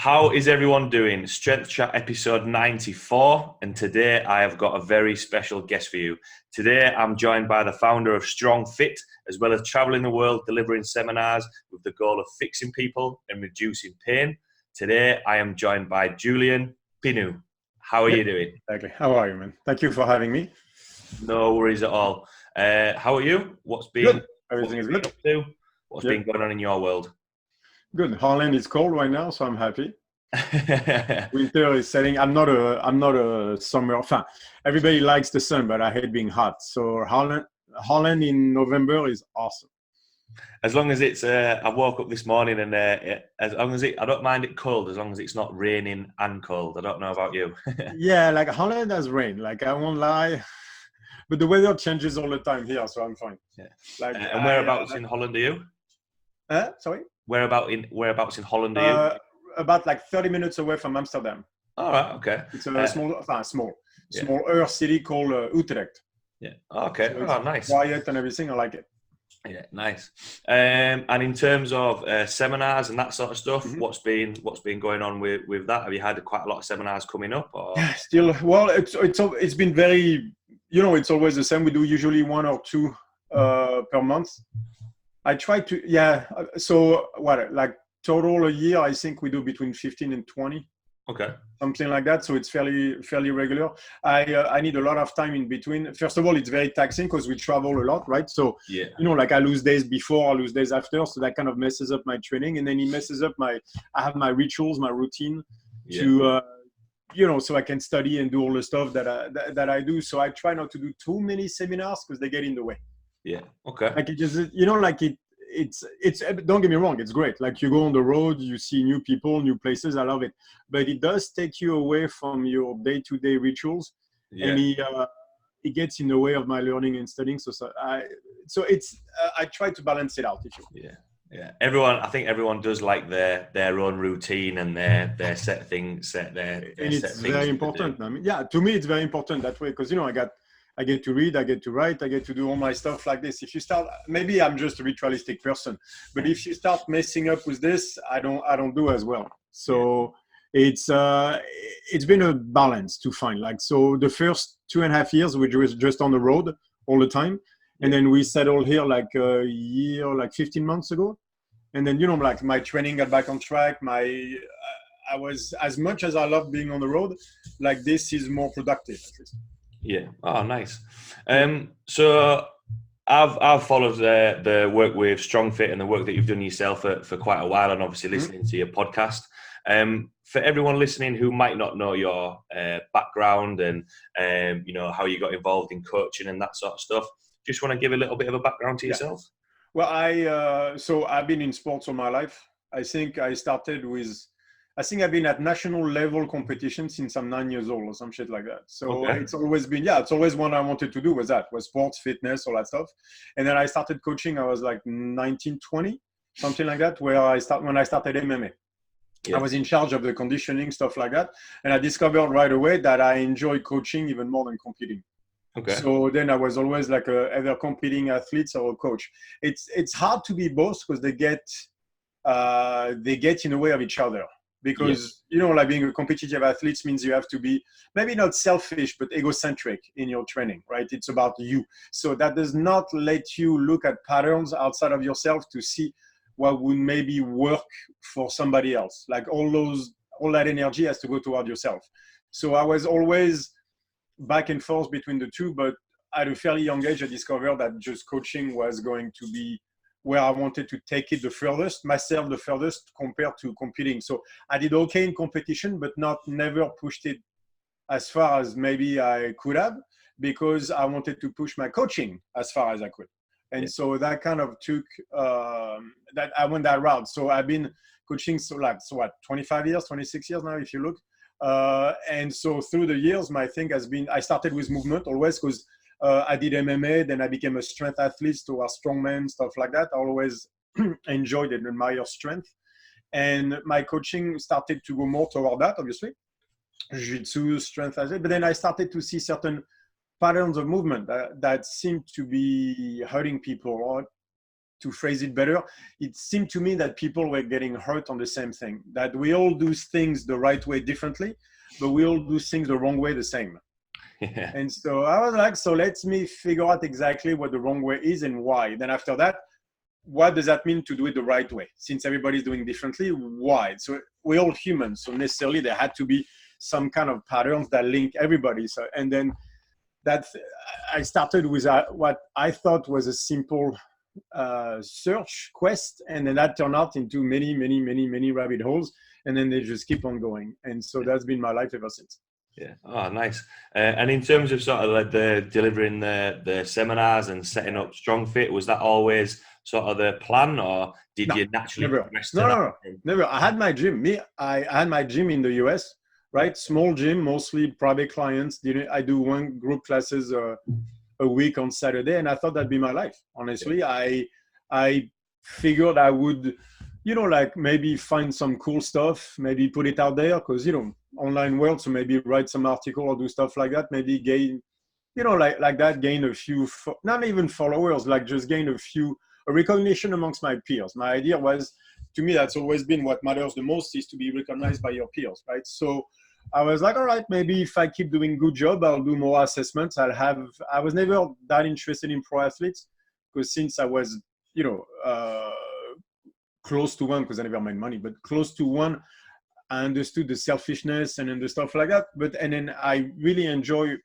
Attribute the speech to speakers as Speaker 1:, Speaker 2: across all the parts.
Speaker 1: How is everyone doing? Strength Chat episode 94, and today I have got a very special guest for you. Today I'm joined by the founder of StrongFit, as well as traveling the world delivering seminars with the goal of fixing people and reducing pain. Today I am joined by Julien Pineau. How are you doing?
Speaker 2: Exactly. How are you, man? Thank you for having me.
Speaker 1: No worries at all. How are you? What's
Speaker 2: Good. Everything is good.
Speaker 1: What's been going on in your world?
Speaker 2: Good. Holland is cold right now, so I'm happy. Winter is setting. I'm not a summer fan. Everybody likes the sun, but I hate being hot. So Holland in November is awesome.
Speaker 1: As long as it's, I woke up this morning and as long as I don't mind it cold, as long as it's not raining and cold. I don't know about you.
Speaker 2: Yeah, like Holland has rain. Like I won't lie, but the weather changes all the time here, so I'm fine.
Speaker 1: Yeah.
Speaker 2: Like
Speaker 1: And whereabouts in Holland are you?
Speaker 2: Sorry.
Speaker 1: Whereabouts in Holland are you?
Speaker 2: About like 30 minutes away from Amsterdam.
Speaker 1: All right. Okay.
Speaker 2: It's a smaller city called Utrecht.
Speaker 1: Yeah. Okay.
Speaker 2: So
Speaker 1: Nice.
Speaker 2: Quiet and everything. I like it.
Speaker 1: Yeah, nice. And in terms of seminars and that sort of stuff, what's been going on with that? Have you had quite a lot of seminars coming up? Or?
Speaker 2: Yeah, still. Well, it's been very. It's always the same. We do usually one or two per month. I try to. Yeah. So what? Like total a year, I think we do between 15 and 20.
Speaker 1: Okay.
Speaker 2: Something like that. So it's fairly regular. I need a lot of time in between. First of all, it's very taxing because we travel a lot, right? So,
Speaker 1: yeah.
Speaker 2: Like I lose days before, I lose days after. So that kind of messes up my training. And then it messes up I have my rituals, my routine to, so I can study and do all the stuff that I do. So I try not to do too many seminars because they get in the way.
Speaker 1: Yeah. Okay.
Speaker 2: Like it just, it's don't get me wrong, it's great. Like you go on the road, you see new people, new places. I love it, but it does take you away from your day-to-day rituals, and it gets in the way of my learning and studying. So it's I try to balance it out.
Speaker 1: Yeah. I think everyone does like their own routine and their set things. And
Speaker 2: it's very important. I mean, to me, it's very important that way because I get to read, I get to write, I get to do all my stuff like this. If you start, maybe I'm just a ritualistic person, but if you start messing up with this, I don't do as well. So it's been a balance to find. Like, so the first 2.5 years, we were just on the road all the time. And then we settled here like a year, like 15 months ago. And then, like my training got back on track. I was, as much as I love being on the road, like this is more productive at least.
Speaker 1: Yeah. Oh, nice. So I've followed the work with StrongFit and the work that you've done yourself for quite a while, and obviously listening to your podcast. For everyone listening who might not know your background and how you got involved in coaching and that sort of stuff, just want to give a little bit of a background to yourself.
Speaker 2: Well, I've been in sports all my life. I think I've been at national level competition since I'm 9 years old or some shit like that. So It's always been, it's always what I wanted to do was sports, fitness, all that stuff. And then I started coaching, I was like 19, 20, something like that, when I started MMA. Yeah. I was in charge of the conditioning, stuff like that. And I discovered right away that I enjoy coaching even more than competing. Okay. So then I was always like either competing athletes or a coach. It's hard to be both because they get in the way of each other. Because, like being a competitive athlete means you have to be maybe not selfish, but egocentric in your training, right? It's about you. So that does not let you look at patterns outside of yourself to see what would maybe work for somebody else. Like all that energy has to go toward yourself. So I was always back and forth between the two, but at a fairly young age, I discovered that just coaching was going to be where I wanted to take it the furthest compared to competing. So I did okay in competition, but never pushed it as far as maybe I could have, because I wanted to push my coaching as far as I could. And so that kind of took, that I went that route. So I've been coaching, 25 years, 26 years now, if you look. And so through the years, my thing has been, I started with movement always because I did MMA, then I became a strength athlete towards strongman, stuff like that. I always enjoyed and admired strength. And my coaching started to go more toward that, obviously. Jiu-jitsu, strength athlete. But then I started to see certain patterns of movement that seemed to be hurting people or to phrase it better, it seemed to me that people were getting hurt on the same thing, that we all do things the right way differently, but we all do things the wrong way the same.
Speaker 1: Yeah.
Speaker 2: And so I was like, so let me figure out exactly what the wrong way is and why. Then after that, what does that mean to do it the right way? Since everybody's doing differently, why? So we're all humans, so necessarily there had to be some kind of patterns that link everybody. So, and then I started with what I thought was a simple search quest, and then that turned out into many rabbit holes, and then they just keep on going. And so that's been my life ever since.
Speaker 1: Yeah. Oh, nice. And in terms of sort of like the delivering the seminars and setting up StrongFit, was that always sort of the plan, or did you naturally progress to that?
Speaker 2: No, never. I had my gym. I had my gym in the US, right? Small gym, mostly private clients. I do one group classes a week on Saturday, and I thought that'd be my life. Honestly, I figured I would, like maybe find some cool stuff, maybe put it out there, because online world, so maybe write some article or do stuff like that, maybe gain, like that, gain a few, not even followers, like just gain a recognition amongst my peers. My idea was, to me, that's always been what matters the most, is to be recognized by your peers, right? So I was like, all right, maybe if I keep doing good job, I'll do more assessments. I was never that interested in pro athletes, because since I was, close to one, because I never made money, but close to one, I understood the selfishness and the stuff like that. And then I really enjoy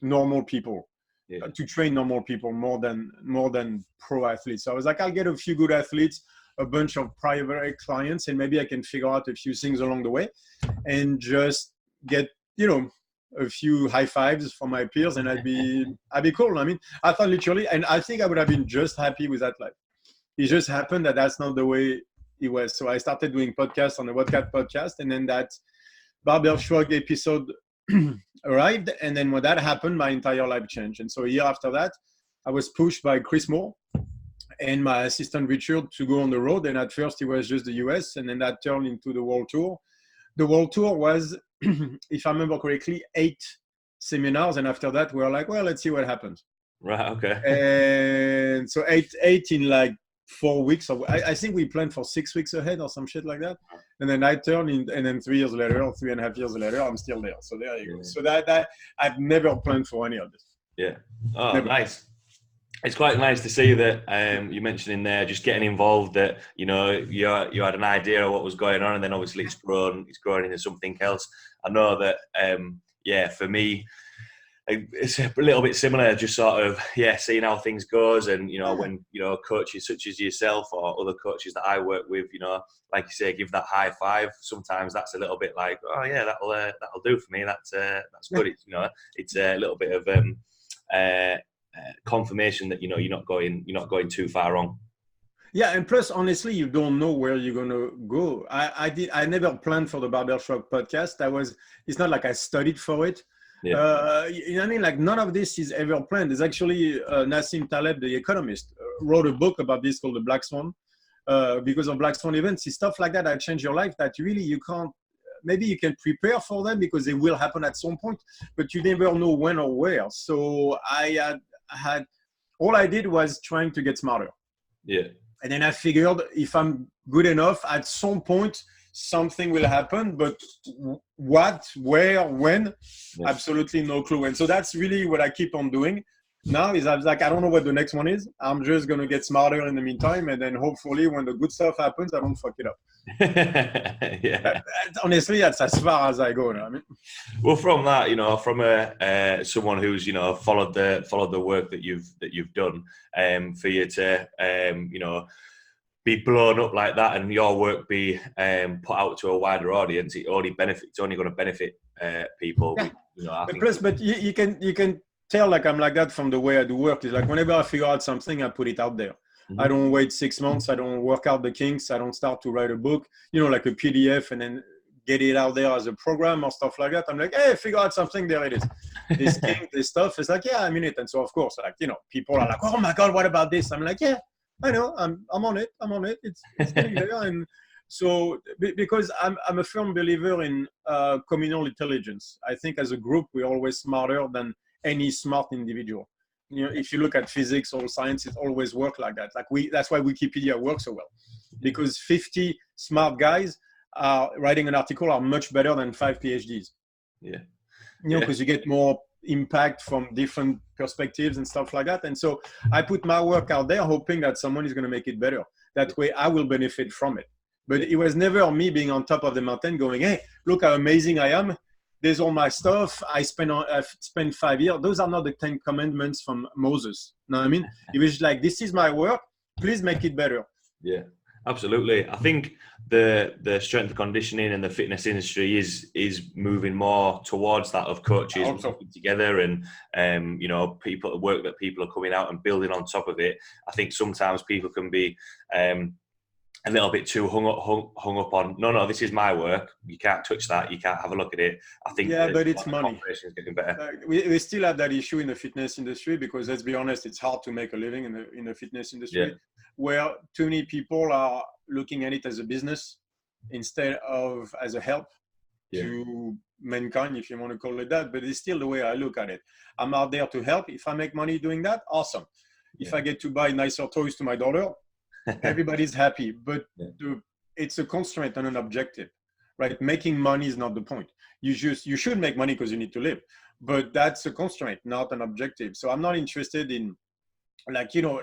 Speaker 2: normal people, to train normal people more than pro athletes. So I was like, I'll get a few good athletes, a bunch of private clients, and maybe I can figure out a few things along the way, and just get, a few high fives from my peers, and I'd be cool. I mean, I thought literally, and I think I would have been just happy with that life. It just happened that that's not the way it was. So I started doing podcasts on the Whatcat podcast, and then that Barbell Shrug episode arrived. And then when that happened, my entire life changed. And so a year after that, I was pushed by Chris Moore and my assistant Richard to go on the road. And at first it was just the US, and then that turned into the world tour. The world tour was, if I remember correctly, 8 seminars. And after that, we were like, well, let's see what happens.
Speaker 1: Right. Okay.
Speaker 2: And so eight in like 4 weeks. I think we planned for 6 weeks ahead or some shit like that. And then I turned in, and then 3 years later, or 3.5 years later, I'm still there. So there you go. So that I've never planned for any of this.
Speaker 1: Yeah. Oh, never. Nice. It's quite nice to see that you mentioned in there, just getting involved, that you had an idea of what was going on, and then obviously it's grown into something else. I know that for me, it's a little bit similar, just sort of seeing how things goes, and when coaches such as yourself or other coaches that I work with, like you say, give that high five. Sometimes that's a little bit like, oh yeah, that'll do for me. That's good. It's a little bit of confirmation that you're not going too far wrong.
Speaker 2: Yeah, and plus, honestly, you don't know where you're gonna go. I never planned for the Barbell Shrug podcast. It's not like I studied for it. Yeah. You know what I mean? Like, none of this is ever planned. There's actually Nassim Taleb, the economist, wrote a book about this called The Black Swan, because of Black Swan events. It's stuff like that change your life that really you can't. Maybe you can prepare for them because they will happen at some point, but you never know when or where. So I had all I did was trying to get smarter.
Speaker 1: Yeah.
Speaker 2: And then I figured if I'm good enough, at some point, something will happen, but what, where, when, absolutely no clue. And so that's really what I keep on doing now, is I was like, I don't know what the next one is. I'm just going to get smarter in the meantime. And then hopefully when the good stuff happens, I don't fuck it up.
Speaker 1: Yeah.
Speaker 2: Honestly, that's as far as I go now. I mean,
Speaker 1: well, from that, from someone who's followed the work that you've done, for you to be blown up like that, and your work be put out to a wider audience, it's only going to benefit people.
Speaker 2: Yeah. But you can tell, like, I'm like that from the way I do work. Is like, whenever I figure out something, I put it out there. Mm-hmm. I don't wait 6 months. I don't work out the kinks. I don't start to write a book, like a PDF, and then get it out there as a program or stuff like that. I'm like, hey, figure out something, there it is. This kink, this stuff. It's like, yeah, I'm in it. And so of course, like, people are like, oh my God, what about this? I'm like, yeah, I know, I'm on it. It's getting there. And so, because I'm a firm believer in communal intelligence. I think as a group, we're always smarter than any smart individual. You know, if you look at physics or science, it always works like that. That's why Wikipedia works so well, because 50 smart guys are writing an article are much better than 5 PhDs.
Speaker 1: Yeah.
Speaker 2: You know, because you get more impact from different perspectives and stuff like that. And so I put my work out there hoping that someone is going to make it better. That way I will benefit from it. But it was never me being on top of the mountain going, hey, look how amazing I am. There's all my stuff. I've spent 5 years. Those are not the 10 commandments from Moses. You know what I mean? It was like, this is my work. Please make it better.
Speaker 1: Yeah, absolutely. I think the strength and conditioning and the fitness industry is moving more towards that of coaches working together and you know, work that people are coming out and building on top of it. I think sometimes people can be a little bit too hung up on no, this is my work, you can't touch that, you can't have a look at it. I think
Speaker 2: but it's money.
Speaker 1: Is getting better.
Speaker 2: We still have that issue in the fitness industry, because let's be honest, it's hard to make a living in the fitness industry, where too many people are looking at it as a business instead of as a help to mankind, if you want to call it that. But it's still the way I look at it. I'm out there to help. If I make money doing that, awesome. If I get to buy nicer toys to my daughter, everybody's happy. But it's a constraint and an objective, right? Making money is not the point. You should make money because you need to live, but that's a constraint, not an objective. So I'm not interested in, like, you know,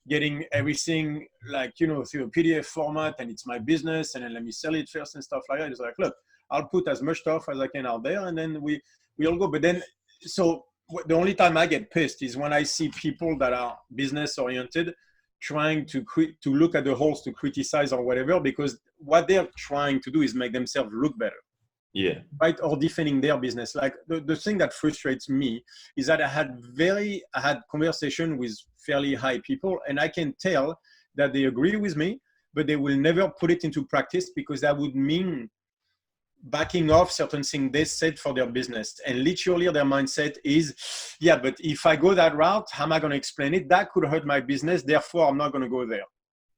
Speaker 2: getting everything, like, you know, through a PDF format and it's my business and then let me sell it first and stuff like that. It's like, look, I'll put as much stuff as I can out there and then we all go. But then, so the only time I get pissed is when I see people that are business oriented trying to look at the holes to criticize or whatever, because what they're trying to do is make themselves look better.
Speaker 1: Yeah.
Speaker 2: Right. Or defending their business. Like the thing that frustrates me is that I had conversation with fairly high people, and I can tell that they agree with me, but they will never put it into practice, because that would mean backing off certain things they said for their business. And literally their mindset is, yeah, but if I go that route, how am I going to explain it? That could hurt my business. Therefore, I'm not going to go there.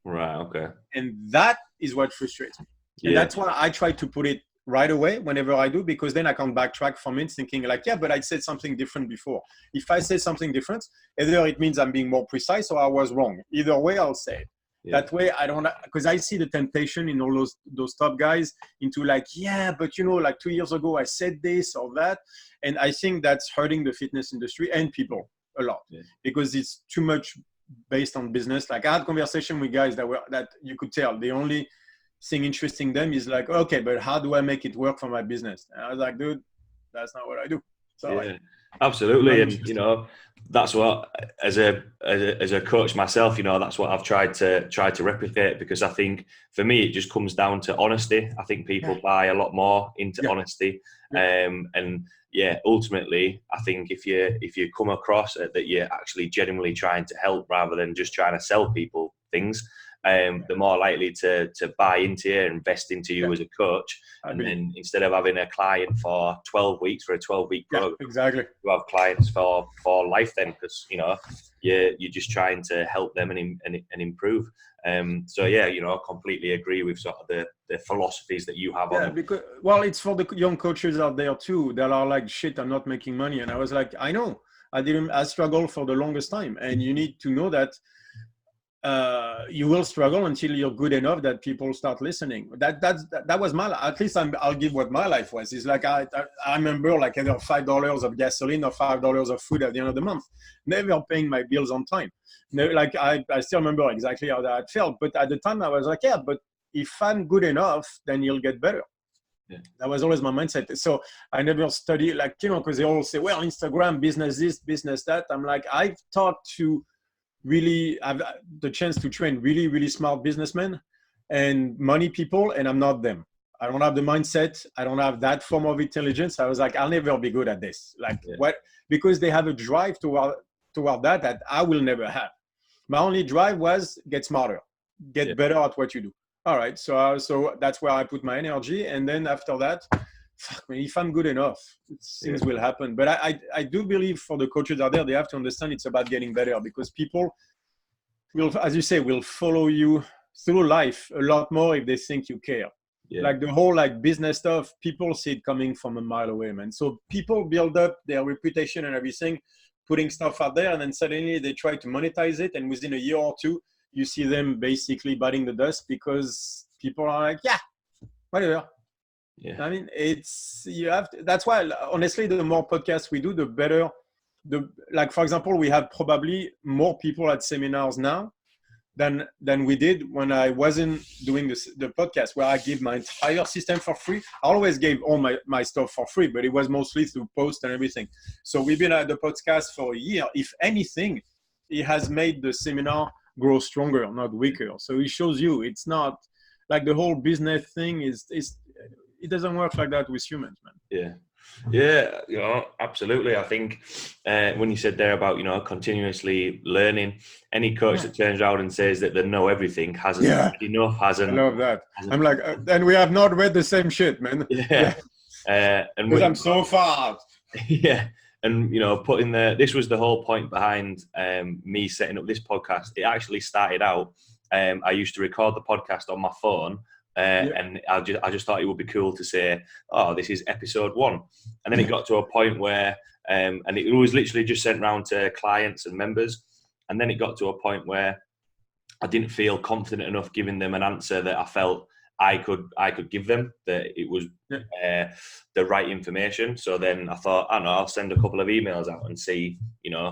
Speaker 1: Right. Okay.
Speaker 2: And that is what frustrates me. And that's why I try to put it right away whenever I do, because then I can backtrack from it thinking like, yeah, but I said something different before. If I say something different, either it means I'm being more precise or I was wrong. Either way, I'll say it. That way I don't, because I see the temptation in all those top guys into like, yeah, but you know, like 2 years ago I said this or that. And I think that's hurting the fitness industry and people a lot, because it's too much based on business. Like I had conversation with guys that you could tell the only thing interesting them is like, okay, but how do I make it work for my business? And I was like, dude, that's not what I do. So
Speaker 1: absolutely. And you know, that's what as a coach myself, you know, that's what I've tried to replicate, because I think for me it just comes down to honesty. I think people buy a lot more into honesty. And ultimately I think if you come across it that you're actually genuinely trying to help rather than just trying to sell people things, they're more likely to buy into you and invest into you as a coach. And then instead of having a client for 12 weeks for a 12-week program, you have clients for life then, because you know you're just trying to help them and improve. So you know, completely agree with sort of the philosophies that you have on.
Speaker 2: Because it's for the young coaches out there too that are like, shit, I'm not making money. And I was like, I know, I struggled for the longest time, and you need to know that you will struggle until you're good enough that people start listening. That was my, at least I'll give what my life was. It's like I remember like either $5 of gasoline or $5 of food at the end of the month, never paying my bills on time. Like I still remember exactly how that felt. But at the time I was like, yeah, but if I'm good enough, then you'll get better. That was always my mindset. So I never studied, like, you know, because they all say, well, Instagram, business this, business that. I'm like, I've talked to really have the chance to train really, really smart businessmen and money people, and I'm not them. I don't have the mindset. I don't have that form of intelligence. I was like, I'll never be good at this. Like what? Because they have a drive toward that I will never have. My only drive was get smarter, get better at what you do. All right. So that's where I put my energy. And then after that, if I'm good enough, things will happen. But I do believe for the coaches out there, they have to understand it's about getting better, because people will, as you say, will follow you through life a lot more if they think you care. Like the whole like business stuff, people see it coming from a mile away, man. So people build up their reputation and everything putting stuff out there, and then suddenly they try to monetize it, and within a year or two, you see them basically biting the dust because people are like, yeah, whatever.
Speaker 1: Yeah.
Speaker 2: I mean, that's why, honestly, the more podcasts we do, the better. Like, for example, we have probably more people at seminars now than we did when I wasn't doing the podcast, where I give my entire system for free. I always gave all my stuff for free, but it was mostly through post and everything. So we've been at the podcast for a year. If anything, it has made the seminar grow stronger, not weaker. So it shows you it's not like the whole business thing is it doesn't work like that with humans, man.
Speaker 1: Yeah, absolutely. I think when you said there about, continuously learning, any coach that turns around and says that they know everything hasn't read enough, hasn't.
Speaker 2: I love that. I'm like, and we have not read the same shit, man.
Speaker 1: And
Speaker 2: because I'm so far out.
Speaker 1: Yeah. And, this was the whole point behind me setting up this podcast. It actually started out, I used to record the podcast on my phone. And I just thought it would be cool to say, oh, this is episode 1. And then it got to a point where, and it was literally just sent round to clients and members. And then it got to a point where I didn't feel confident enough giving them an answer that I felt I could give them, that it was the right information. So then I thought, I don't know, I'll send a couple of emails out and see,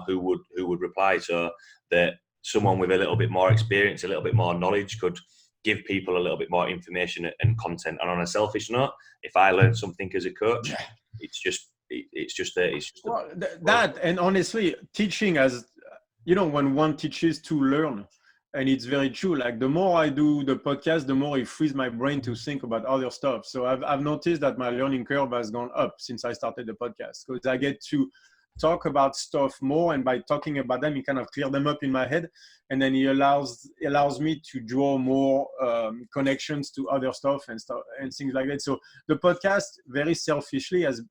Speaker 1: who would reply, so that someone with a little bit more experience, a little bit more knowledge could give people a little bit more information and content. And on a selfish note, if I learn something as a coach, it's just
Speaker 2: that. And honestly, teaching, as when one teaches to learn, and it's very true. Like, the more I do the podcast, the more it frees my brain to think about other stuff. So I've noticed that my learning curve has gone up since I started the podcast, because I get to talk about stuff more, and by talking about them, it kind of clear them up in my head, and then it allows me to draw more connections to other stuff and things like that. So the podcast, very selfishly, has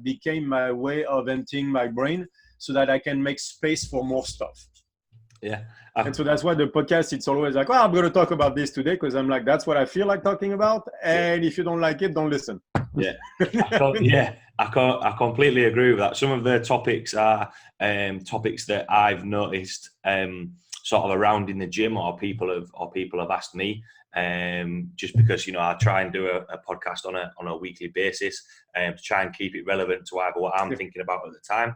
Speaker 2: became my way of emptying my brain so that I can make space for more stuff.
Speaker 1: Yeah.
Speaker 2: And so that's why the podcast, it's always like, well, I'm going to talk about this today because I'm like, that's what I feel like talking about. And if you don't like it, don't listen.
Speaker 1: Yeah. I completely agree with that. Some of the topics are topics that I've noticed sort of around in the gym, or people have asked me, just because, I try and do a podcast on a weekly basis to try and keep it relevant to either what I'm thinking about at the time,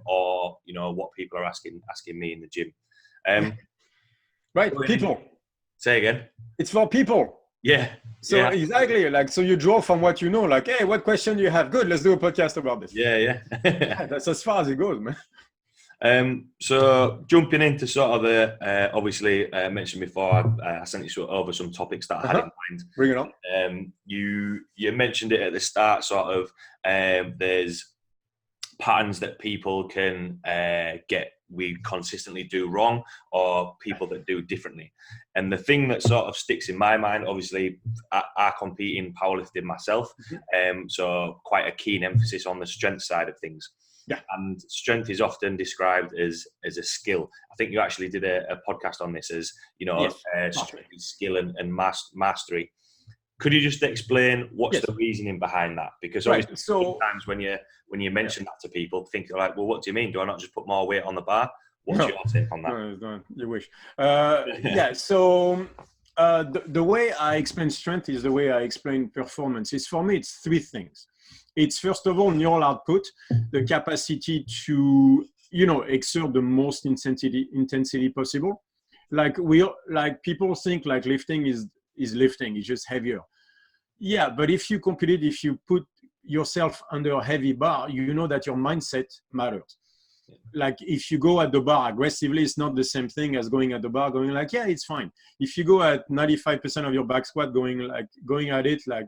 Speaker 1: or, what people are asking me in the gym.
Speaker 2: Right. People.
Speaker 1: Say again.
Speaker 2: It's for people.
Speaker 1: Yeah.
Speaker 2: So exactly, like, so you draw from what you know, like, hey, what question do you have? Good, let's do a podcast about this.
Speaker 1: Yeah.
Speaker 2: That's as far as it goes, man.
Speaker 1: So jumping into sort of the, obviously mentioned before, I sent you over some topics that I had in mind.
Speaker 2: Bring it on.
Speaker 1: You mentioned it at the start, sort of, there's patterns that people can we consistently do wrong, or people that do differently. And the thing that sort of sticks in my mind, obviously, I compete in powerlifting myself, so quite a keen emphasis on the strength side of things.
Speaker 2: Yeah.
Speaker 1: And strength is often described as a skill. I think you actually did a podcast on this as, strength is skill and mastery. Could you just explain what's the reasoning behind that? Because obviously sometimes when you mention that to people, think like, well, what do you mean? Do I not just put more weight on the bar? What's your take on that?
Speaker 2: No, you wish. So the way I explain strength is the way I explain performance. For me, it's 3 things. It's, first of all, neural output, the capacity to, exert the most intensity possible. Like people think like lifting is lifting, it's just heavier. Yeah, but if you put yourself under a heavy bar, you know that your mindset matters. Like, if you go at the bar aggressively, it's not the same thing as going at the bar going like, yeah, it's fine. If you go at 95% of your back squat going at it like,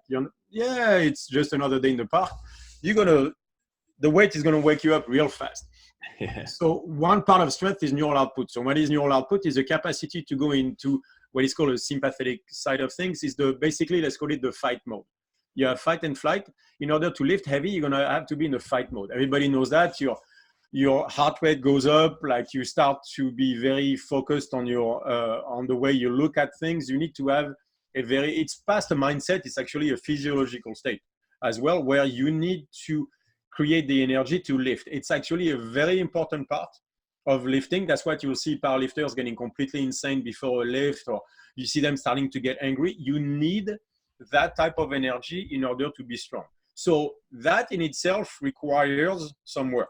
Speaker 2: it's just another day in the park, the weight is going to wake you up real fast.
Speaker 1: Yeah.
Speaker 2: So one part of strength is neural output. So what is neural output? Is the capacity to go into what is called a sympathetic side of things. Is basically, let's call it the fight mode. You have fight and flight. In order to lift heavy, you're going to have to be in the fight mode. Everybody knows that. Your heart rate goes up. Like, you start to be very focused on on the way you look at things. You need to have it's past a mindset. It's actually a physiological state as well, where you need to create the energy to lift. It's actually a very important part of lifting. That's what you'll see powerlifters getting completely insane before a lift, or you see them starting to get angry. You need that type of energy in order to be strong. So that in itself requires some work,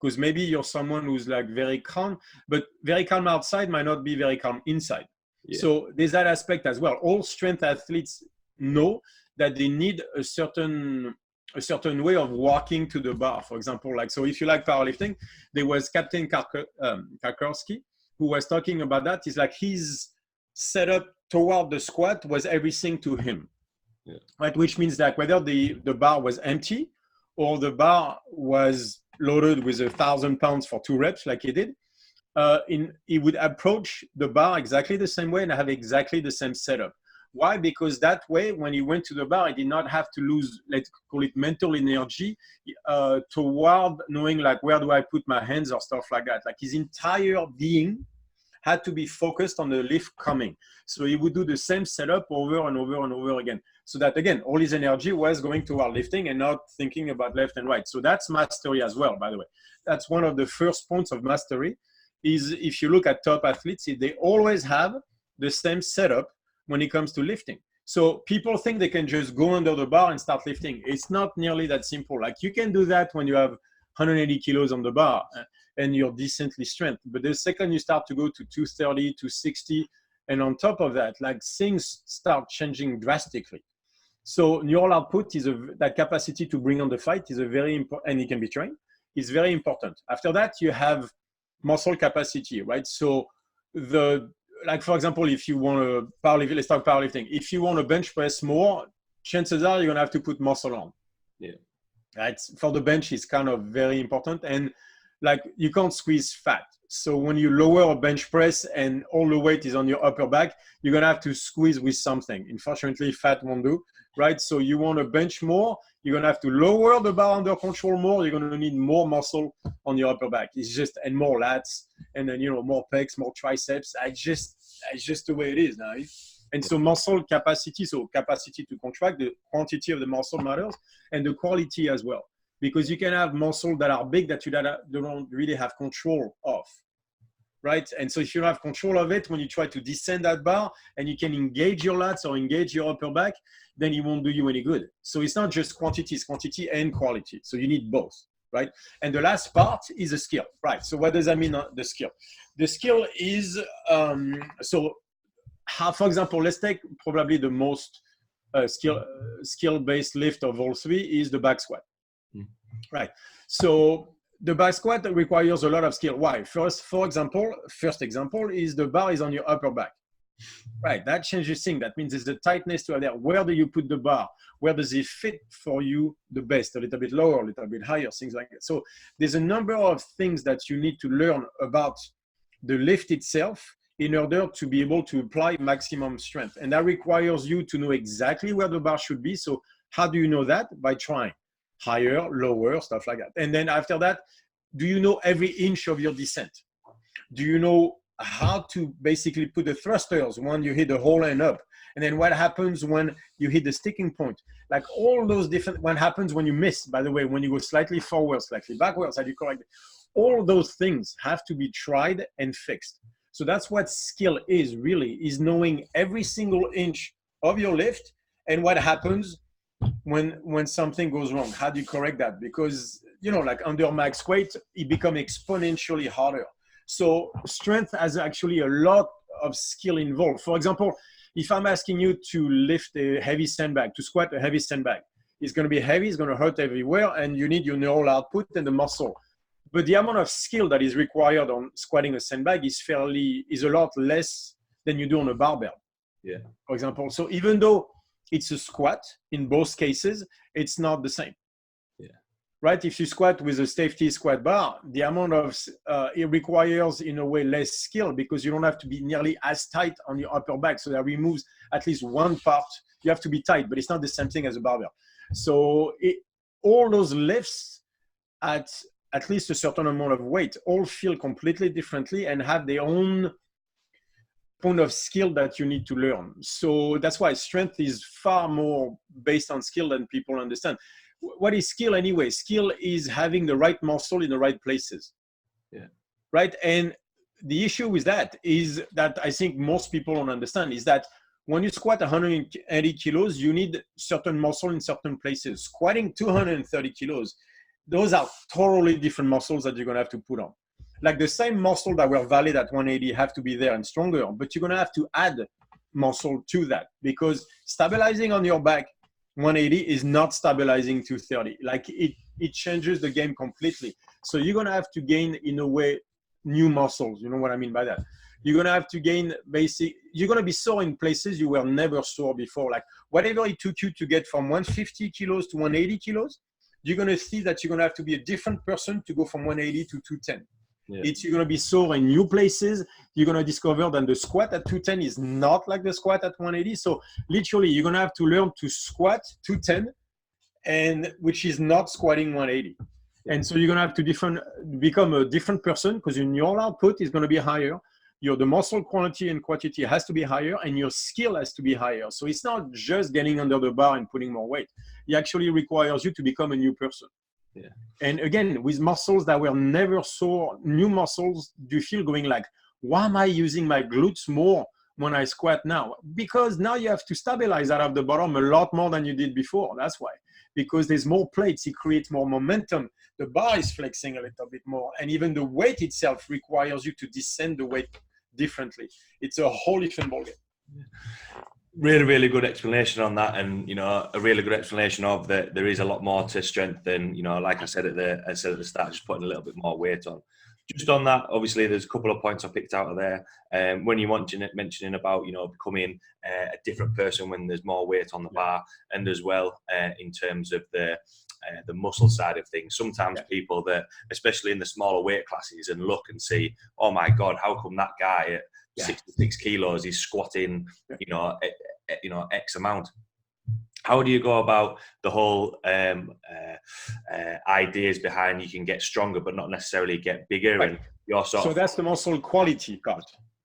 Speaker 2: because maybe you're someone who's like very calm, but very calm outside might not be very calm inside. Yeah. So there's that aspect as well. All strength athletes know that they need a certain way of walking to the bar. For example, like, so if you like powerlifting, there was Captain Karkowski who was talking about that. It's like his setup toward the squat was everything to him. Yeah. Right? Which means that whether the bar was empty or the bar was loaded with 1,000 pounds for 2 reps, like he did, he would approach the bar exactly the same way and have exactly the same setup. Why? Because that way, when he went to the bar, he did not have to lose, let's call it mental energy, toward knowing like, where do I put my hands or stuff like that. Like his entire being had to be focused on the lift coming. So he would do the same setup over and over and over again. So that, again, all his energy was going toward lifting and not thinking about left and right. So that's mastery as well, by the way. That's one of the first points of mastery, is if you look at top athletes, they always have the same setup when it comes to lifting. So people think they can just go under the bar and start lifting. It's not nearly that simple. Like you can do that when you have 180 kilos on the bar and you're decently strength. But the second you start to go to 230, 260, and on top of that, like things start changing drastically. So neural output is that capacity to bring on the fight is a very important, and it can be trained, is very important. After that, you have muscle capacity, right? So like for example, if you want to powerlift, let's talk powerlifting. If you want to bench press more, chances are you're gonna have to put muscle on. Yeah. Right. For the bench, it's kind of very important, and like you can't squeeze fat. So when you lower a bench press and all the weight is on your upper back, you're gonna have to squeeze with something. Unfortunately, fat won't do. Right. So you want to bench more, you're gonna have to lower the bar under control more. You're gonna need more muscle on your upper back. It's just, and more lats, and then more pecs, more triceps. It's just the way it is now. And so muscle capacity, so capacity to contract, the quantity of the muscle matters, and the quality as well. Because you can have muscle that are big that you don't really have control of. Right? And so if you don't have control of it, when you try to descend that bar and you can engage your lats or engage your upper back, then it won't do you any good. So it's not just quantity, it's quantity and quality. So you need both, right? And the last part is a skill, right? So what does that mean, the skill? The skill is, for example, let's take probably the most skill-based lift of all three is the back squat, right? So the back squat requires a lot of skill. Why? First example is the bar is on your upper back. Right, that changes things. That means it's the tightness to there. Where do you put the bar? Where does it fit for you the best? A little bit lower, a little bit higher, things like that. So there's a number of things that you need to learn about the lift itself in order to be able to apply maximum strength. And that requires you to know exactly where the bar should be. So how do you know that? By trying higher, lower, stuff like that. And then after that, do you know every inch of your descent? Do you know how to basically put the thrusters when you hit the whole end up? And then what happens when you hit the sticking point? Like all those different, what happens when you miss, by the way, when you go slightly forward, slightly backwards, how do you correct it? All those things have to be tried and fixed. So that's what skill is really, is knowing every single inch of your lift and what happens when something goes wrong. How do you correct that? Because, like under max weight, it becomes exponentially harder. So strength has actually a lot of skill involved. For example, if I'm asking you to lift a heavy sandbag, to squat a heavy sandbag, it's going to be heavy, it's going to hurt everywhere, and you need your neural output and the muscle. But the amount of skill that is required on squatting a sandbag is a lot less than you do on a barbell. Yeah. For example, so even though it's a squat in both cases, it's not the same. Right? If you squat with a safety squat bar, the amount of, it requires in a way less skill because you don't have to be nearly as tight on your upper back. So that removes at least one part. You have to be tight, but it's not the same thing as a barbell. So all those lifts at least a certain amount of weight all feel completely differently and have their own point of skill that you need to learn. So that's why strength is far more based on skill than people understand. What is skill anyway? Skill is having the right muscle in the right places.
Speaker 1: Yeah.
Speaker 2: Right. And the issue with that is that I think most people don't understand is that when you squat 180 kilos, you need certain muscle in certain places. Squatting 230 kilos, those are totally different muscles that you're going to have to put on. Like the same muscle that were valid at 180 have to be there and stronger, but you're going to have to add muscle to that, because stabilizing on your back 180 is not stabilizing 230. Like it changes the game completely. So you're going to have to gain, in a way, new muscles. You know what I mean by that? You're going to have to gain you're going to be sore in places you were never sore before. Like whatever it took you to get from 150 kilos to 180 kilos, you're going to see that you're going to have to be a different person to go from 180 to 210. Yeah. You're going to be sore in new places. You're going to discover that the squat at 210 is not like the squat at 180. So literally, you're going to have to learn to squat 210, and which is not squatting 180. And so you're going to have to become a different person, because your output is going to be higher. The muscle quantity and quantity has to be higher, and your skill has to be higher. So it's not just getting under the bar and putting more weight. It actually requires you to become a new person. Yeah. And again, with muscles that were never sore, new muscles, do you feel going like, why am I using my glutes more when I squat now? Because now you have to stabilize out of the bottom a lot more than you did before. That's why. Because there's more plates, it creates more momentum. The bar is flexing a little bit more. And even the weight itself requires you to descend the weight differently. It's a whole different ballgame.
Speaker 1: Really, really good explanation on that, and a really good explanation of that there is a lot more to strength than like I said at the start, just putting a little bit more weight on. Just on that, obviously, there's a couple of points I picked out of there. When you mentioning about becoming a different person when there's more weight on the bar, and as well in terms of the muscle side of things. Sometimes people that, especially in the smaller weight classes, and look and see, oh my God, how come that guy at 66 kilos is squatting, X amount? How do you go about the whole ideas behind you can get stronger but not necessarily get bigger? Right. And your
Speaker 2: so that's the muscle quality part.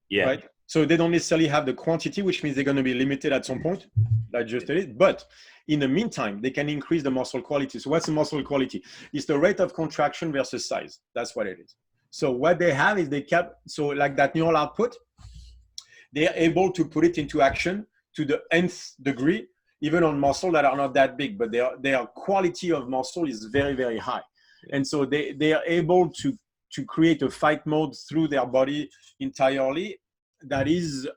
Speaker 1: Yeah.
Speaker 2: Right. So they don't necessarily have the quantity, which means they're going to be limited at some point, like just did. But in the meantime, they can increase the muscle quality. So what's the muscle quality? It's the rate of contraction versus size. That's what it is. So what they have is so like that neural output, they're able to put it into action to the nth degree, even on muscle that are not that big, but their quality of muscle is very, very high. And so they are able to create a fight mode through their body entirely that is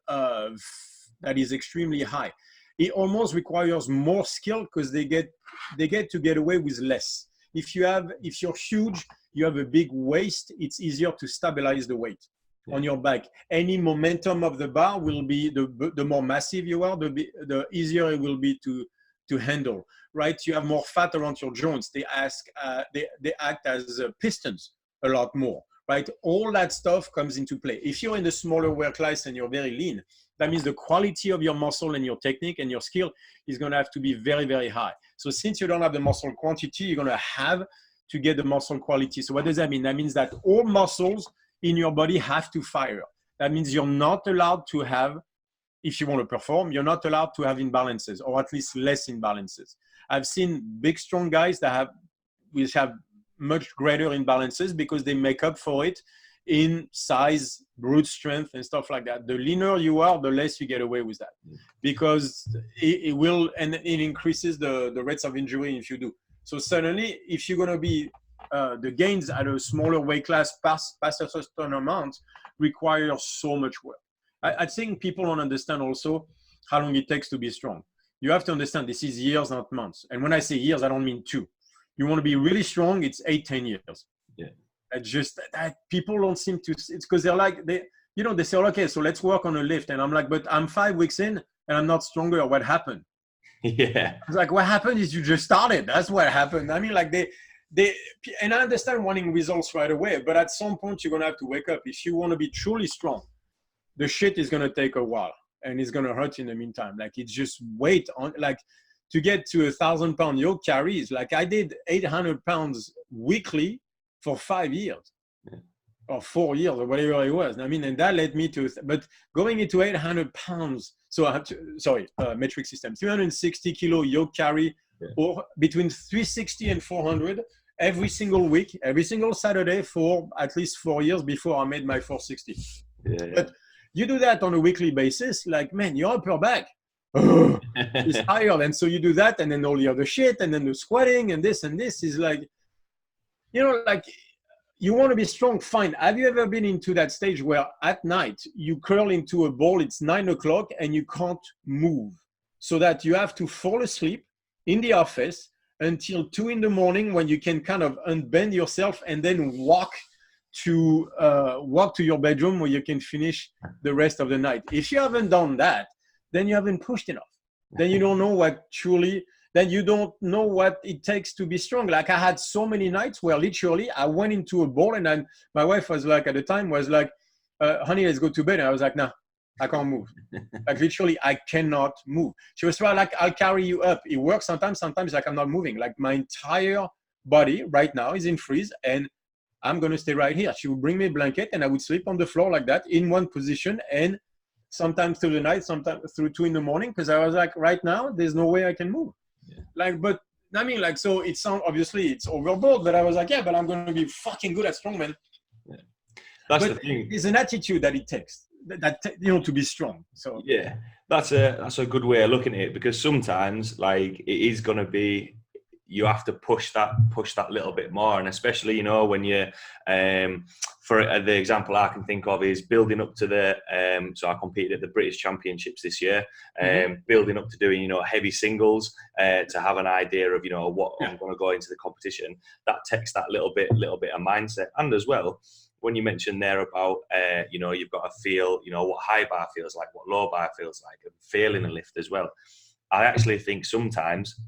Speaker 2: extremely high. It almost requires more skill because they get to get away with less. If you're huge, you have a big waist, it's easier to stabilize the weight on your back. Any momentum of the bar will be, the more massive you are, the easier it will be to handle, right? You have more fat around your joints. They act as pistons a lot more, right? All that stuff comes into play. If you're in the smaller weight class and you're very lean, that means the quality of your muscle and your technique and your skill is going to have to be very, very high. So since you don't have the muscle quantity, you're going to have to get the muscle quality. So what does that mean? That means that all muscles in your body have to fire. That means you're not allowed to have, if you want to perform, you're not allowed to have imbalances, or at least less imbalances. I've seen big, strong guys which have much greater imbalances because they make up for it in size, brute strength, and stuff like that. The leaner you are, the less you get away with that, because it will, and it increases the rates of injury if you do. So suddenly, if you're going to be the gains at a smaller weight class past a certain amount require so much work. I think people don't understand also how long it takes to be strong. You have to understand this is years, not months. And when I say years, I don't mean 2. You want to be really strong, it's 8-10 years. Yeah. It's just that people don't seem to, it's because they're like, they say, okay, so let's work on a lift. And I'm like, but I'm 5 weeks in and I'm not stronger. What happened?
Speaker 1: Yeah.
Speaker 2: It's like, what happened is you just started. That's what happened. I mean, like and I understand wanting results right away, but at some point you're going to have to wake up. If you want to be truly strong, the shit is going to take a while and it's going to hurt in the meantime. Like it's just weight on, like to get to 1,000-pound yoke carries. Like I did 800 pounds weekly for 5 years. Yeah. or 4 years or whatever it was. I mean, and that led me to, but going into 800 pounds. So I have to, metric system, 360 kilo yoke carry, or between 360 and 400 every single week, every single Saturday for at least 4 years before I made my 460. But you do that on a weekly basis, like, man, your upper back is tired. And so you do that, and then all the other shit, and then the squatting and this is like, you know, like, you want to be strong, fine. Have you ever been into that stage where at night you curl into a ball, it's 9 o'clock and you can't move, so that you have to fall asleep in the office until 2 in the morning, when you can kind of unbend yourself and then walk to your bedroom where you can finish the rest of the night? If you haven't done that, then you haven't pushed enough. Then you don't know what it takes to be strong. Like, I had so many nights where literally I went into a ball, and my wife was like, at the time was like, honey, let's go to bed. And I was like, no, I can't move. Like, literally, I cannot move. She was like, I'll carry you up. It works sometimes like I'm not moving. Like, my entire body right now is in freeze, and I'm going to stay right here. She would bring me a blanket, and I would sleep on the floor like that in one position, and sometimes through the night, sometimes through 2 in the morning, because I was like, right now, there's no way I can move. Like, but I mean, like, so it sounds, obviously it's overboard, but I was like, yeah, but I'm going to be fucking good at strongman.
Speaker 1: That's
Speaker 2: but
Speaker 1: the thing.
Speaker 2: It's an attitude that it takes, to be strong. So
Speaker 1: yeah, that's a good way of looking at it, because sometimes, like, it is going to be, you have to push that little bit more. And especially, you know, when you for the example I can think of is building up to the so I competed at the British Championships this year, building up to doing, you know, heavy singles, to have an idea of, you know, what I'm going to go into the competition. That takes that little bit of mindset. And as well, when you mentioned there about you know, you've got to feel, you know, what high bar feels like, what low bar feels like, and failing a lift as well. I actually think sometimes,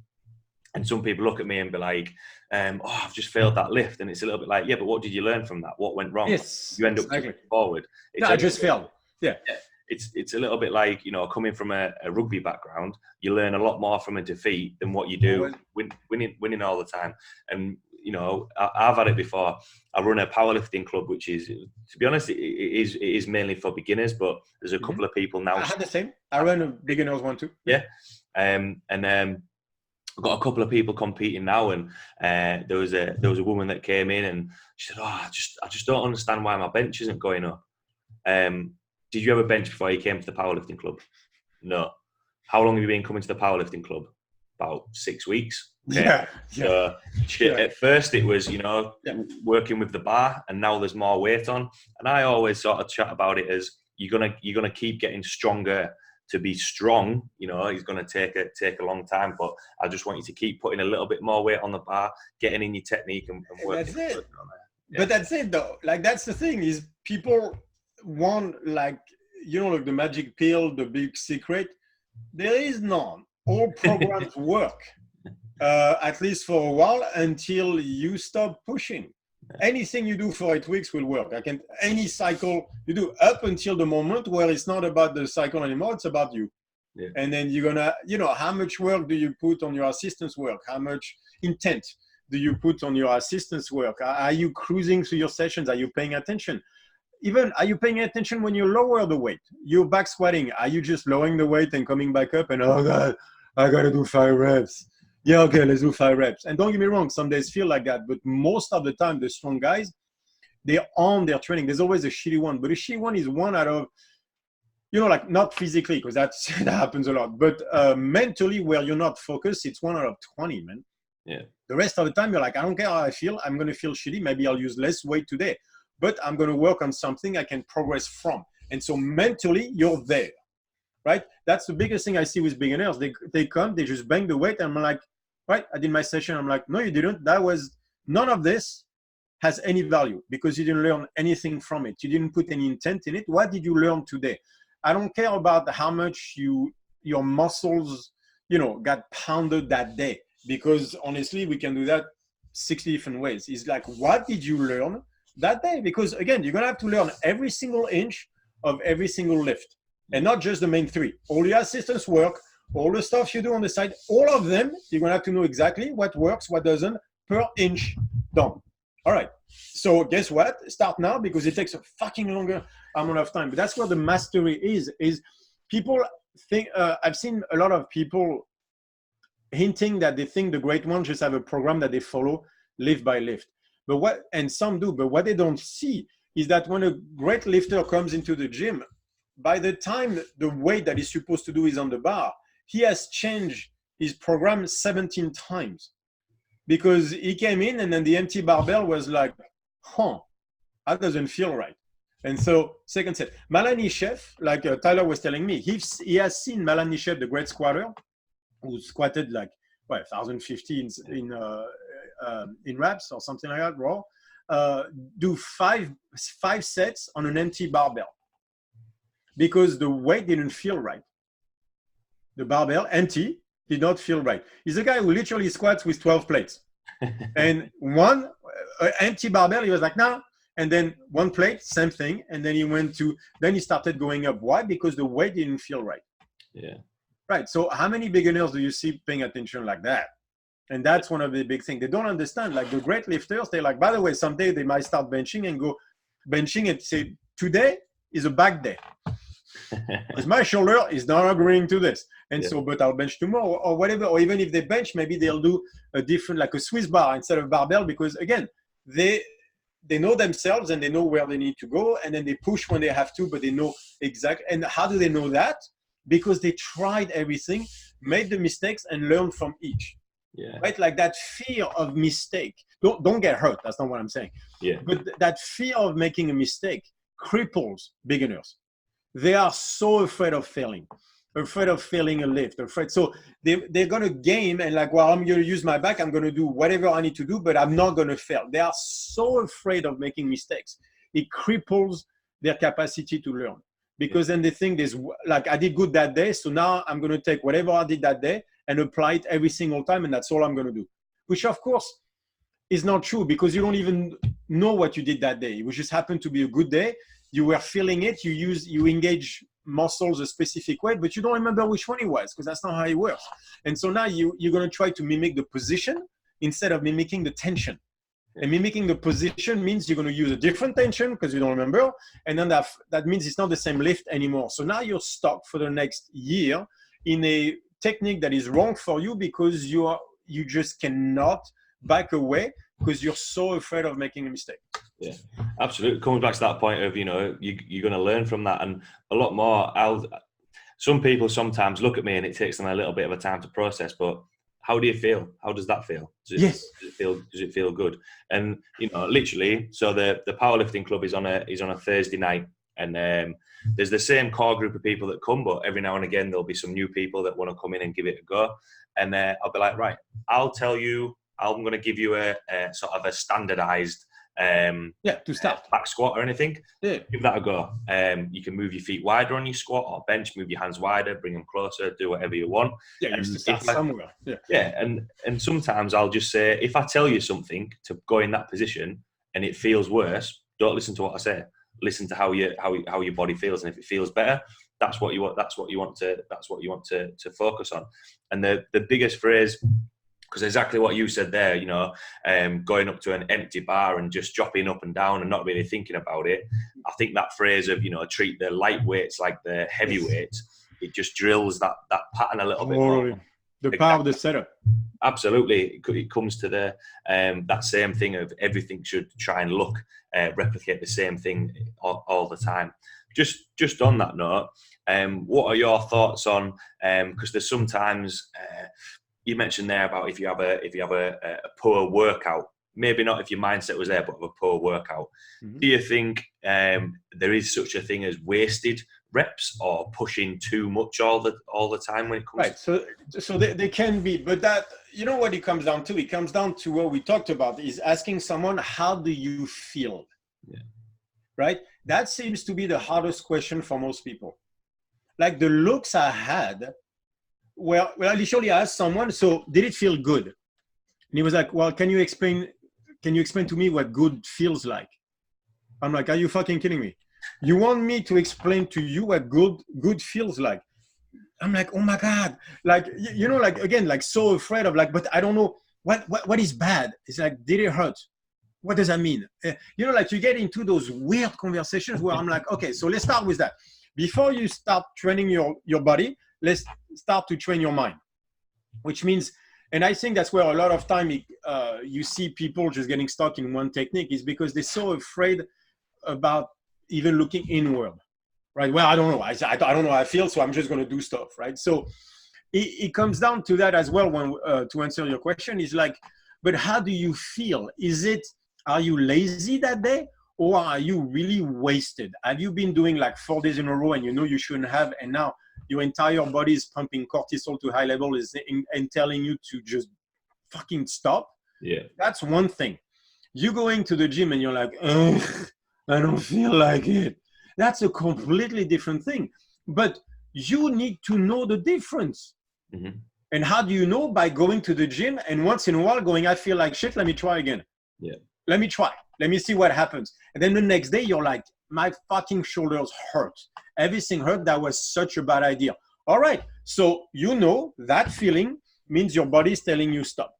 Speaker 1: and some people look at me and be like, oh, I've just failed that lift. And it's a little bit like, yeah, but what did you learn from that? What went wrong?
Speaker 2: Yes,
Speaker 1: you end up
Speaker 2: exactly.
Speaker 1: forward.
Speaker 2: No, I just failed. Yeah.
Speaker 1: It's a little bit like, you know, coming from a rugby background, you learn a lot more from a defeat than what you do winning all the time. And, you know, I've had it before. I run a powerlifting club, which is, to be honest, it is mainly for beginners, but there's a couple of people now.
Speaker 2: I had the same. I run a beginners one too.
Speaker 1: Yeah. I've got a couple of people competing now, and there was a woman that came in and she said, "Oh, I just don't understand why my bench isn't going up." Did you ever bench before you came to the powerlifting club? No. How long have you been coming to the powerlifting club? About 6 weeks. Okay. Yeah. So at first it was, you know, working with the bar, and now there's more weight on. And I always sort of chat about it as you're gonna keep getting stronger. To be strong, you know, it's going to take a long time, but I just want you to keep putting a little bit more weight on the bar, getting in your technique and working. That's it.
Speaker 2: Yeah. But that's it though. Like, that's the thing, is people want, like, you know, like the magic pill, the big secret. There is none. All programs work, at least for a while, until you stop pushing. Anything you do for 8 weeks will work. Any cycle you do up until the moment where it's not about the cycle anymore, it's about you. Yeah. And then you're gonna, you know, how much work do you put on your assistance work? How much intent do you put on your assistance work? Are you cruising through your sessions? Are you paying attention? Even, are you paying attention when you lower the weight? You're back squatting. Are you just lowering the weight and coming back up and, oh God, I gotta do 5 reps. Yeah, okay, let's do 5 reps. And don't get me wrong, some days feel like that, but most of the time, the strong guys, they're on their training. There's always a shitty one, but a shitty one is one out of, you know, like, not physically, because that happens a lot, but mentally, where you're not focused, it's 1 out of 20, man.
Speaker 1: Yeah.
Speaker 2: The rest of the time, you're like, I don't care how I feel. I'm going to feel shitty. Maybe I'll use less weight today, but I'm going to work on something I can progress from. And so mentally, you're there, right? That's the biggest thing I see with beginners. They come, they just bang the weight, and I'm like, right, I did my session. I'm like, no, you didn't. None of this has any value, because you didn't learn anything from it. You didn't put any intent in it. What did you learn today? I don't care about how much your muscles, you know, got pounded that day, because honestly, we can do that 60 different ways. It's like, what did you learn that day? Because again, you're going to have to learn every single inch of every single lift, and not just the main 3. All your assistance work, all the stuff you do on the side, all of them, you're going to have to know exactly what works, what doesn't, per inch done. All right. So guess what? Start now, because it takes a fucking longer amount of time. But that's what the mastery is people think, I've seen a lot of people hinting that they think the great ones just have a program that they follow lift by lift. And some do, but what they don't see is that when a great lifter comes into the gym, by the time the weight that he's supposed to do is on the bar, he has changed his program 17 times, because he came in and then the empty barbell was like, that doesn't feel right. And so second set, Malani Chef, like Tyler was telling me, he has seen Malani Chef, the great squatter, who squatted like 1,050 in reps or something like that, raw, do five sets on an empty barbell, because the weight didn't feel right. The barbell empty did not feel right. He's a guy who literally squats with 12 plates. And one empty barbell, he was like, no. And then one plate, same thing. And then he started going up. Why? Because the weight didn't feel right.
Speaker 1: Yeah.
Speaker 2: Right. So how many beginners do you see paying attention like that? And that's one of the big things. They don't understand. Like the great lifters, they're like, by the way, someday they might start benching and go benching and say, today is a back day. Because my shoulder is not agreeing to this. And so, but I'll bench tomorrow or whatever. Or even if they bench, maybe they'll do a different, like a Swiss bar instead of barbell, because again, they know themselves and they know where they need to go. And then they push when they have to, but they know exactly. And how do they know that? Because they tried everything, made the mistakes and learned from each.
Speaker 1: Yeah.
Speaker 2: Right? Like that fear of mistake. Don't get hurt. That's not what I'm saying.
Speaker 1: Yeah.
Speaker 2: But that fear of making a mistake cripples beginners. They are so afraid of failing a lift, afraid. So they're going to game and like, well, I'm going to use my back. I'm going to do whatever I need to do, but I'm not going to fail. They are so afraid of making mistakes. It cripples their capacity to learn, because then they think there's like, I did good that day. So now I'm going to take whatever I did that day and apply it every single time. And that's all I'm going to do, which of course is not true, because you don't even know what you did that day. It just happened to be a good day. You were feeling it. You engage muscles a specific way, but you don't remember which one it was, because that's not how it works. And so now you're going to try to mimic the position instead of mimicking the tension. And mimicking the position means you're going to use a different tension because you don't remember. And then that means it's not the same lift anymore. So now you're stuck for the next year in a technique that is wrong for you, because you just cannot back away because you're so afraid of making a mistake.
Speaker 1: Yeah, absolutely. Coming back to that point of, you're going to learn from that, and a lot more. Some people sometimes look at me and it takes them a little bit of a time to process, but how do you feel? How does that feel? Does it feel good? And, literally, so the powerlifting club is on a Thursday night, and there's the same core group of people that come, but every now and again, there'll be some new people that want to come in and give it a go. And I'll be like, right, I'm going to give you a sort of a standardized
Speaker 2: to start
Speaker 1: back squat or anything.
Speaker 2: Yeah.
Speaker 1: Give that a go. You can move your feet wider on your squat or bench, move your hands wider, bring them closer, do whatever you want.
Speaker 2: Yeah, you start somewhere.
Speaker 1: And sometimes I'll just say, if I tell you something to go in that position and it feels worse, don't listen to what I say. Listen to how your body feels, and if it feels better, that's what you want to focus on. And the biggest phrase, because exactly what you said there, going up to an empty bar and just dropping up and down and not really thinking about it. I think that phrase of, treat the lightweights like the heavyweights, it just drills that pattern a little bit more.
Speaker 2: The power of the setup.
Speaker 1: Absolutely. It comes to that same thing of everything should try and replicate the same thing all the time. Just on that note, what are your thoughts on, because there's sometimes, you mentioned there about if you have a poor workout, maybe not if your mindset was there, but a poor workout. Mm-hmm. Do you think there is such a thing as wasted reps or pushing too much all the time when it comes?
Speaker 2: Right. So they can be, but that, what it comes down to? It comes down to what we talked about, is asking someone, how do you feel?
Speaker 1: Yeah.
Speaker 2: Right. That seems to be the hardest question for most people. Like the looks I had. Well, I literally asked someone, so did it feel good? And he was like, well, can you explain to me what good feels like? I'm like, are you fucking kidding me? You want me to explain to you what good feels like? I'm like, oh my God. Like, again, like so afraid of but I don't know what is bad. It's like, did it hurt? what does that mean? You know, like you get into those weird conversations where I'm like, okay, so let's start with that. Before you start training your body, let's start to train your mind, which means, and I think that's where a lot of time you see people just getting stuck in one technique, is because they're so afraid about even looking inward, right? Well, I don't know. I don't know how I feel, so I'm just going to do stuff, right? So it comes down to that as well. When to answer your question is like, but how do you feel? Are you lazy that day, or are you really wasted? Have you been doing like 4 days in a row and you know you shouldn't have, and now your entire body is pumping cortisol to high level and telling you to just fucking stop?
Speaker 1: Yeah.
Speaker 2: That's one thing. You going to the gym and you're like, I don't feel like it. That's a completely different thing. But you need to know the difference.
Speaker 1: Mm-hmm.
Speaker 2: And how do you know? By going to the gym and once in a while going, I feel like shit, let me try again.
Speaker 1: Yeah.
Speaker 2: Let me try. Let me see what happens. And then the next day you're like, my fucking shoulders hurt. Everything hurt. That was such a bad idea. All right. So you know that feeling means your body is telling you stop.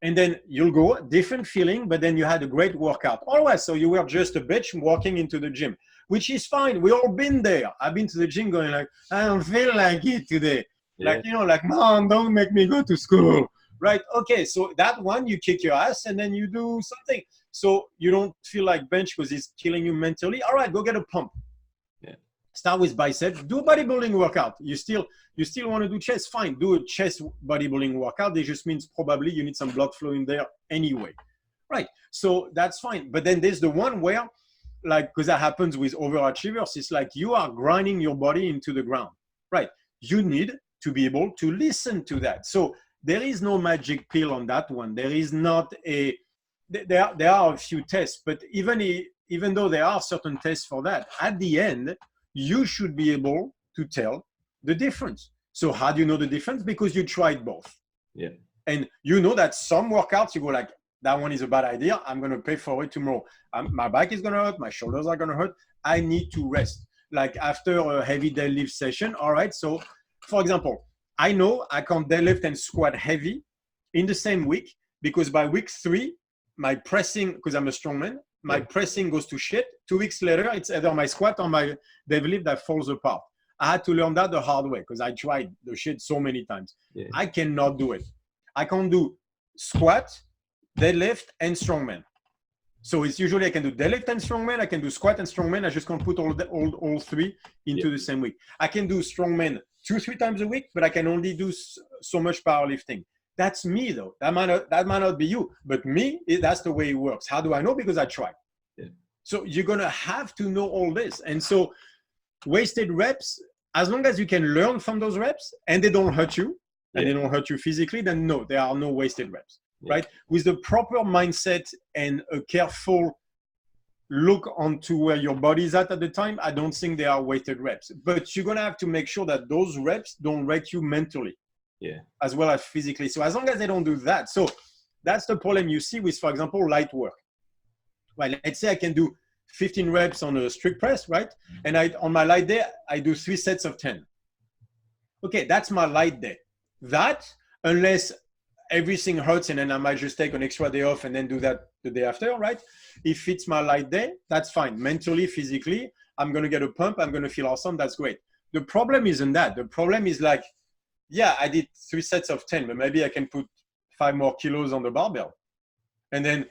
Speaker 2: And then you'll go, different feeling, but then you had a great workout. All right. So you were just a bitch walking into the gym, which is fine. We all been there. I've been to the gym going like, I don't feel like it today. Yeah. Like, you know, like, Mom, don't make me go to school. Right. Okay. So that one, you kick your ass and then you do something. So you don't feel like bench because it's killing you mentally. All right, go get a pump.
Speaker 1: Yeah.
Speaker 2: Start with biceps. Do a bodybuilding workout. You still want to do chest? Fine. Do a chest bodybuilding workout. It just means probably you need some blood flow in there anyway. Right. So that's fine. But then there's the one where, like, because that happens with overachievers, it's like you are grinding your body into the ground. Right. You need to be able to listen to that. So there is no magic pill on that one. There is not a, there are a few tests, but even though there are certain tests for that, at the end, you should be able to tell the difference. So how do you know the difference? Because you tried both.
Speaker 1: Yeah.
Speaker 2: And you know that some workouts, you go like, that one is a bad idea. I'm going to pay for it tomorrow. My back is going to hurt. My shoulders are going to hurt. I need to rest. Like after a heavy deadlift session. All right. So for example, I know I can't deadlift and squat heavy in the same week because by week 3, my pressing, because I'm a strongman, my pressing goes to shit. 2 weeks later, it's either my squat or my deadlift that falls apart. I had to learn that the hard way because I tried the shit so many times. Yeah. I cannot do it. I can't do squat, deadlift, and strongman. So it's usually I can do deadlift and strongman. I can do squat and strongman. I just can't put all 3 into the same week. I can do strongman 2-3 times a week, but I can only do so much powerlifting. That's me though. That might not be you, but me, that's the way it works. How do I know? Because I tried. Yeah. So you're going to have to know all this. And so wasted reps, as long as you can learn from those reps and they don't hurt you and they don't hurt you physically, then no, there are no wasted reps, right? With the proper mindset and a careful look onto where your body is at the time, I don't think they are wasted reps. But you're going to have to make sure that those reps don't wreck you mentally. Yeah, as well as physically. So as long as they don't do that, so that's the problem you see with, for example, light work. Well, let's say I can do 15 reps on a strict press, right? And on my light day, I do 3 sets of 10. Okay, that's my light day. That, unless everything hurts and then I might just take an extra day off and then do that the day after, right? If it's my light day, that's fine. Mentally, physically, I'm going to get a pump. I'm going to feel awesome. That's great. The problem isn't that. The problem is like, yeah, I did 3 sets of 10, but maybe I can put 5 more kilos on the barbell. And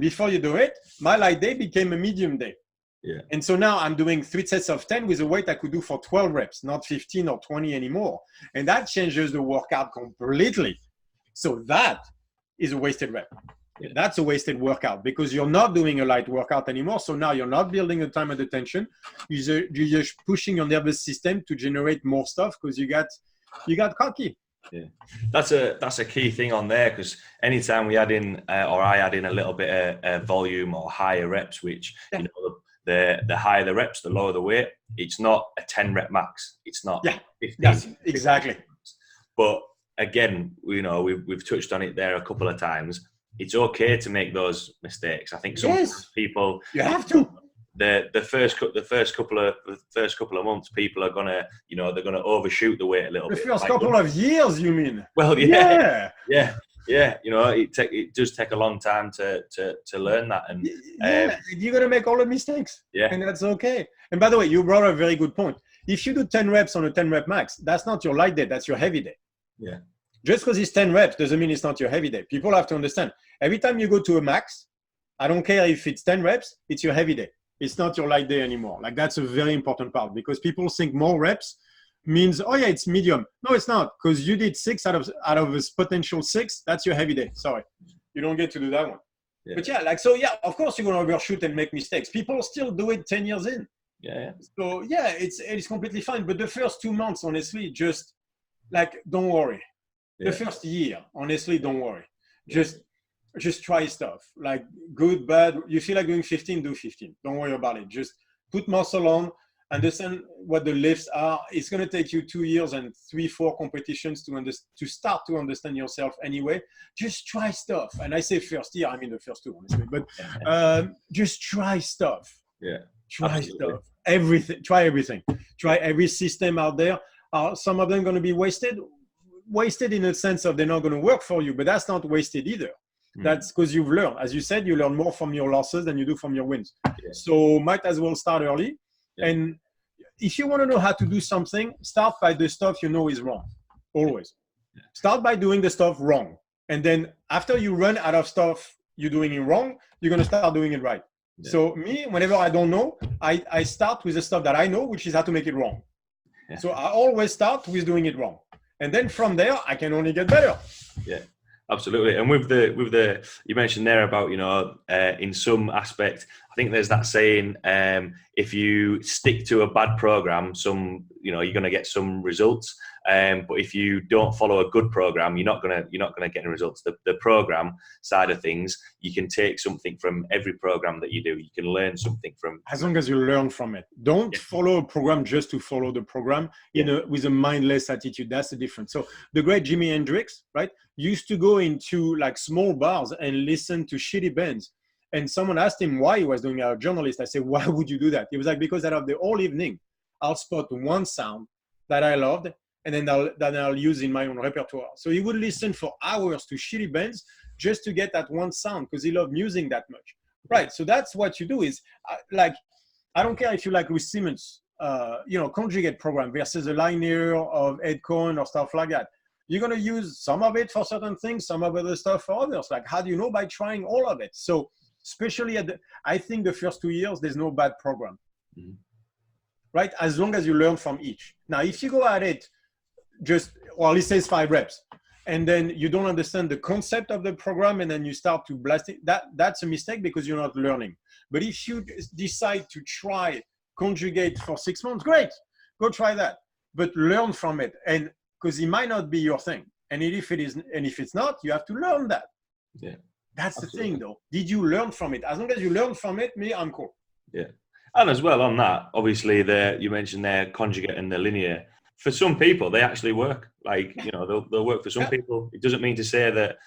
Speaker 2: before you do it, my light day became a medium day. Yeah. And so now I'm doing 3 sets of 10 with a weight I could do for 12 reps, not 15 or 20 anymore. And that changes the workout completely. So that is a wasted rep. Yeah. That's a wasted workout because you're not doing a light workout anymore. So now you're not building the time and the tension. You're just pushing your nervous system to generate more stuff because you got cocky.
Speaker 1: Yeah, that's a key thing on there because anytime we add in or I add in a little bit of volume or higher reps, which you know the higher the reps, the lower the weight. It's not a 10 rep max. It's not 15.
Speaker 2: Yes, exactly.
Speaker 1: But again, you know, we've touched on it there a couple of times. It's okay to make those mistakes. I think some people
Speaker 2: you have to.
Speaker 1: The first couple of months, people are gonna, you know, they're gonna overshoot the weight a little bit.
Speaker 2: The first couple of years, you mean?
Speaker 1: Well, yeah. Yeah, you know, it does take a long time to learn that, and
Speaker 2: you're gonna make all the mistakes, and that's okay. And by the way, you brought up a very good point. If you do 10 reps on a 10 rep max, that's not your light day, that's your heavy day.
Speaker 1: Yeah.
Speaker 2: Just because it's 10 reps doesn't mean it's not your heavy day. People have to understand. Every time you go to a max, I don't care if it's 10 reps, it's your heavy day. It's not your light day anymore. Like, that's a very important part, because people think more reps means, oh yeah, it's medium. No, it's not, because you did 6 out of this potential 6. That's your heavy day. Sorry, you don't get to do that one. Yeah. But yeah, like, so yeah, of course you're gonna overshoot and make mistakes. People still do it 10 years in.
Speaker 1: Yeah.
Speaker 2: So yeah, it's completely fine. But the first 2 months, honestly, just like, don't worry. The first year, honestly, don't worry. Just try stuff. Like, good, bad. You feel like doing 15, do 15. Don't worry about it. Just put muscle on. Understand what the lifts are. It's going to take you 2 years and 3-4 competitions to start to understand yourself anyway. Just try stuff. And I say first year, I mean the first 2, honestly. But just try stuff.
Speaker 1: Yeah.
Speaker 2: Try stuff. Everything. Try everything. Try every system out there. Are some of them going to be wasted? Wasted in the sense of they're not going to work for you, but that's not wasted either. That's because you've learned. As you said, you learn more from your losses than you do from your wins. So might as well start early. And if you want to know how to do something, start by the stuff you know is wrong. Always. Start by doing the stuff wrong. And then after you run out of stuff you're doing it wrong, you're going to start doing it right. So me, whenever I don't know, I start with the stuff that I know, which is how to make it wrong. So I always start with doing it wrong. And then from there, I can only get better.
Speaker 1: Yeah. Absolutely. And with the you mentioned there about, you know, in some aspect, I think there's that saying, if you stick to a bad program, you're going to get some results. But if you don't follow a good program, you're not gonna get any results. The program side of things, you can take something from every program that you do. You can learn something from,
Speaker 2: as long as you learn from it. Don't follow a program just to follow the program with a mindless attitude. That's the difference. So the great Jimi Hendrix, right, used to go into like small bars and listen to shitty bands. And someone asked him why he was doing it. A journalist. I said, why would you do that? He was like, because out of the whole evening, I'll spot one sound that I loved, and then I'll use in my own repertoire. So he would listen for hours to shitty bands just to get that one sound, because he loved music that much. Right. So that's what you do is like, I don't care if you like Louis Simmons, conjugate program versus a linear of Ed Cohen or stuff like that. You're going to use some of it for certain things, some of other stuff for others. Like, how do you know? By trying all of it. So especially I think the first 2 years, there's no bad program, right? As long as you learn from each. Now, if you go at it, it says 5 reps, and then you don't understand the concept of the program, and then you start to blast it, that's a mistake, because you're not learning. But if you decide to try conjugate for 6 months, great, go try that, but learn from it. And because it might not be your thing, and if it is, and if it's not, you have to learn that. That's the thing, though. Did you learn from it? As long as you learn from it, I'm cool.
Speaker 1: And as well on that, obviously, you mentioned there conjugate and the linear. For some people, they actually work. Like, they'll work for some people. It doesn't mean to say that,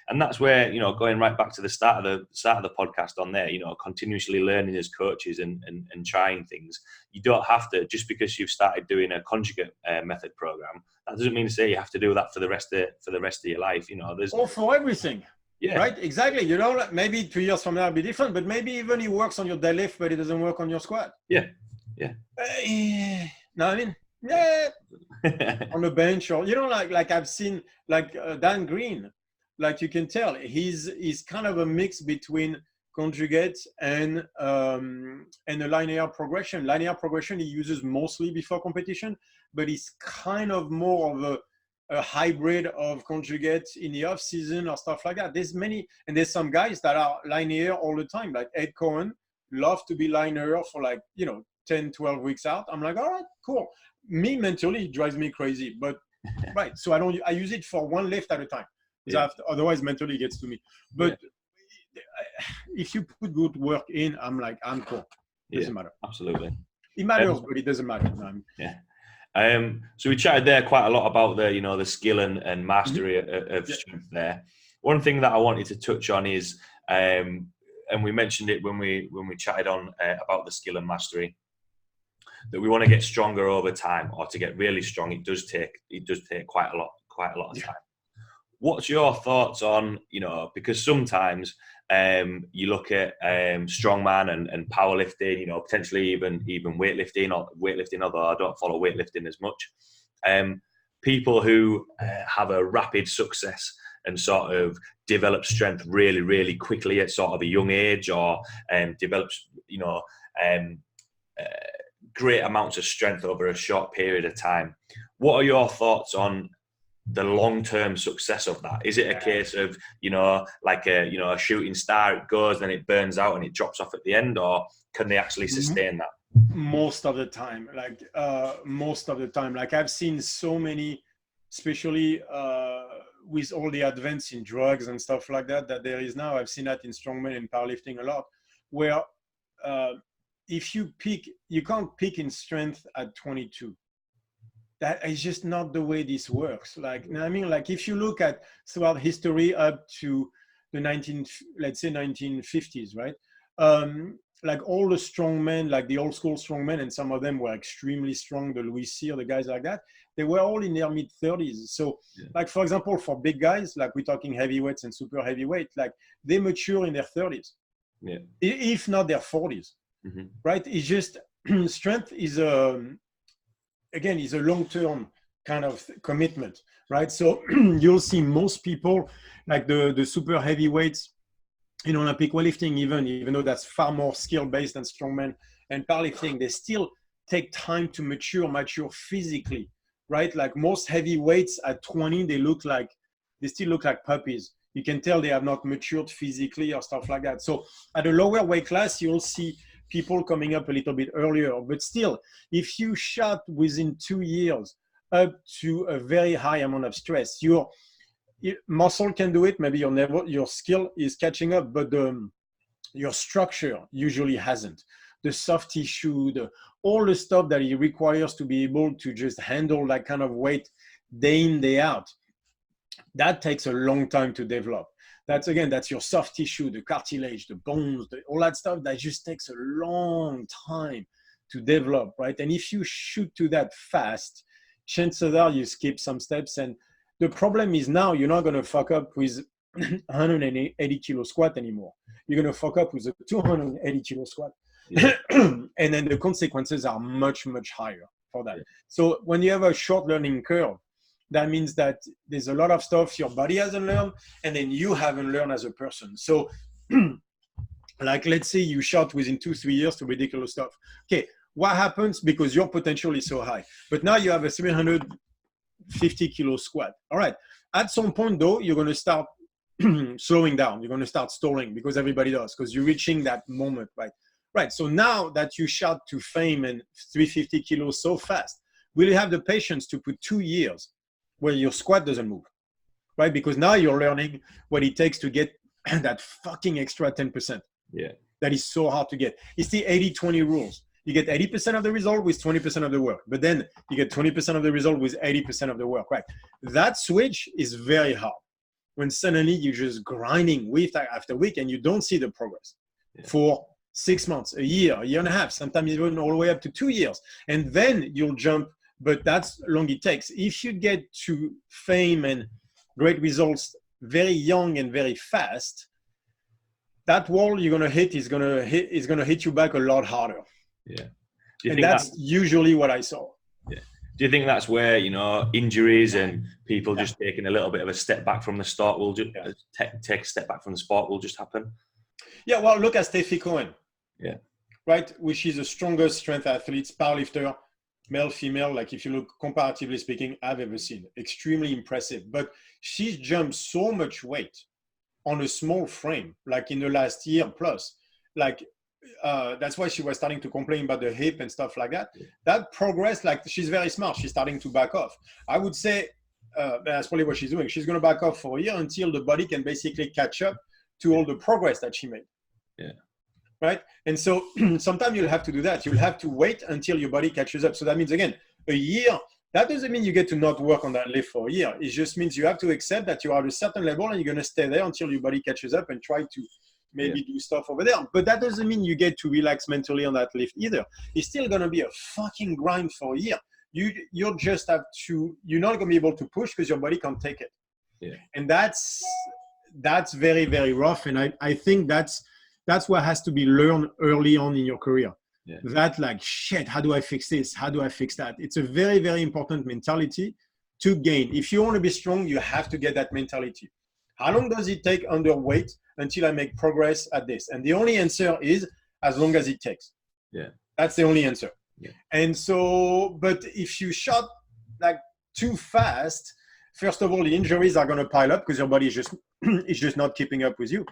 Speaker 1: And that's where, going right back to the start of the podcast on there, continuously learning as coaches and trying things. You don't have to, just because you've started doing a conjugate method program, that doesn't mean to say you have to do that for the rest of your life. There's
Speaker 2: or for everything. Right, exactly. Maybe 2 years from now it'll be different, but maybe even it works on your deadlift, but it doesn't work on your squat.
Speaker 1: No,
Speaker 2: I mean, on the bench, or like I've seen Dan Green, like you can tell he's kind of a mix between conjugate and a linear progression. Linear progression he uses mostly before competition, but it's kind of more of a hybrid of conjugate in the off season or stuff like that. There's some guys that are linear all the time, like Ed Cohen, love to be linear for 10, 12 weeks out. I'm like, all right, cool. Me mentally, it drives me crazy, but right. So I use it for one lift at a time. Otherwise mentally it gets to me. But if you put good work in, I'm cool. It doesn't matter.
Speaker 1: Absolutely.
Speaker 2: It matters, but it doesn't matter.
Speaker 1: So we chatted there quite a lot about the skill and mastery of strength there. One thing that I wanted to touch on is, and we mentioned it when we chatted on about the skill and mastery, that we want to get stronger over time, or to get really strong, it does take quite a lot of time. what's your thoughts on, you know, because sometimes you look at strongman and powerlifting, you know, potentially even weightlifting, although I don't follow weightlifting as much. People who have a rapid success and sort of develop strength really, really quickly at sort of a young age, or develops, you know, great amounts of strength over a short period of time. What are your thoughts on the long-term success of that? Is it a case of, you know, like a shooting star, it goes, then it burns out and it drops off at the end, or can they actually sustain that?
Speaker 2: Most of the time, like I've seen so many, especially with all the advance in drugs and stuff like that there is now. I've seen that in strongman and powerlifting a lot, where if you peak, you can't peak in strength at 22. That is just not the way this works. Like, I mean, like if you look at throughout history up to the 1950s, right? Like all the strongmen, like the old school strongmen, and some of them were extremely strong, the Louis Cyr, the guys like that, they were all in their mid 30s. So like, for example, for big guys, like we're talking heavyweights and super heavyweight, like they mature in their 30s, if not their 40s, right? It's just strength is again, is a long-term kind of commitment, right? So you'll see most people, like the super heavyweights in Olympic weightlifting, even though that's far more skill-based than strongman and powerlifting, they still take time to mature physically, right? Like most heavyweights at 20, they still look like puppies. You can tell they have not matured physically or stuff like that. So at a lower weight class, you'll see people coming up a little bit earlier, but still, if you shot within 2 years up to a very high amount of stress, your muscle can do it. Maybe your skill is catching up, but your structure usually hasn't. The soft tissue, all the stuff that it requires to be able to just handle that kind of weight day in, day out, that takes a long time to develop. That's your soft tissue, the cartilage, the bones, all that stuff that just takes a long time to develop, right? And if you shoot to that fast, chances are you skip some steps. And the problem is now you're not going to fuck up with 180 kilo squat anymore. You're going to fuck up with a 280 kilo squat. And then the consequences are much, much higher for that. So when you have a short learning curve, that means that there's a lot of stuff your body hasn't learned, and then you haven't learned as a person. So like, let's say you shot within 2-3 years to ridiculous stuff. Okay, what happens? Because your potential is so high, but now you have a 350 kilo squat. All right. At some point though, you're going to start slowing down. You're going to start stalling, because everybody does, because you're reaching that moment, right? Right. So now that you shot to fame and 350 kilos so fast, will you have the patience to put 2 years where your squat doesn't move, right? Because now you're learning what it takes to get that fucking extra 10%. Yeah. That is so hard to get. It's the 80-20 rules. You get 80% of the result with 20% of the work, but then you get 20% of the result with 80% of the work, right? That switch is very hard when suddenly you're just grinding week after week and you don't see the progress for 6 months, a year and a half, sometimes even all the way up to 2 years. And then you'll jump, but that's how long it takes. If you get to fame and great results very young and very fast, that wall you're gonna hit is gonna hit you back a lot harder. Yeah, and that's usually what I saw.
Speaker 1: Yeah. Do you think that's where, you know, injuries and people just taking a little bit of a step back from the start will just take a step back from the sport will just happen?
Speaker 2: Yeah. Well, look at Steffi Cohen.
Speaker 1: Yeah.
Speaker 2: Right, which is the strongest strength athlete, powerlifter, male, female, like if you look comparatively speaking, I've ever seen. Extremely impressive. But she's jumped so much weight on a small frame, like in the last year plus. Like that's why she was starting to complain about the hip and stuff like that. That progress, like she's very smart. She's starting to back off. I would say that's probably what she's doing. She's going to back off for a year until the body can basically catch up to all the progress that she made. Yeah. Right. And so sometimes you'll have to do that. You'll have to wait until your body catches up. So that means, again, a year. That doesn't mean you get to not work on that lift for a year. It just means you have to accept that you are at a certain level and you're going to stay there until your body catches up and try to maybe do stuff over there. But that doesn't mean you get to relax mentally on that lift either. It's still going to be a fucking grind for a year. You'll just have to, you're not going to be able to push because your body can't take it. And that's very, very rough. And I think that's what has to be learned early on in your career. That like, shit, how do I fix this? How do I fix that? It's a very, very important mentality to gain. If you want to be strong, you have to get that mentality. How long does it take underweight until I make progress at this? And the only answer is as long as it takes. That's the only answer. And so, but if you shot like too fast, first of all, the injuries are going to pile up because your body is just not keeping up with you.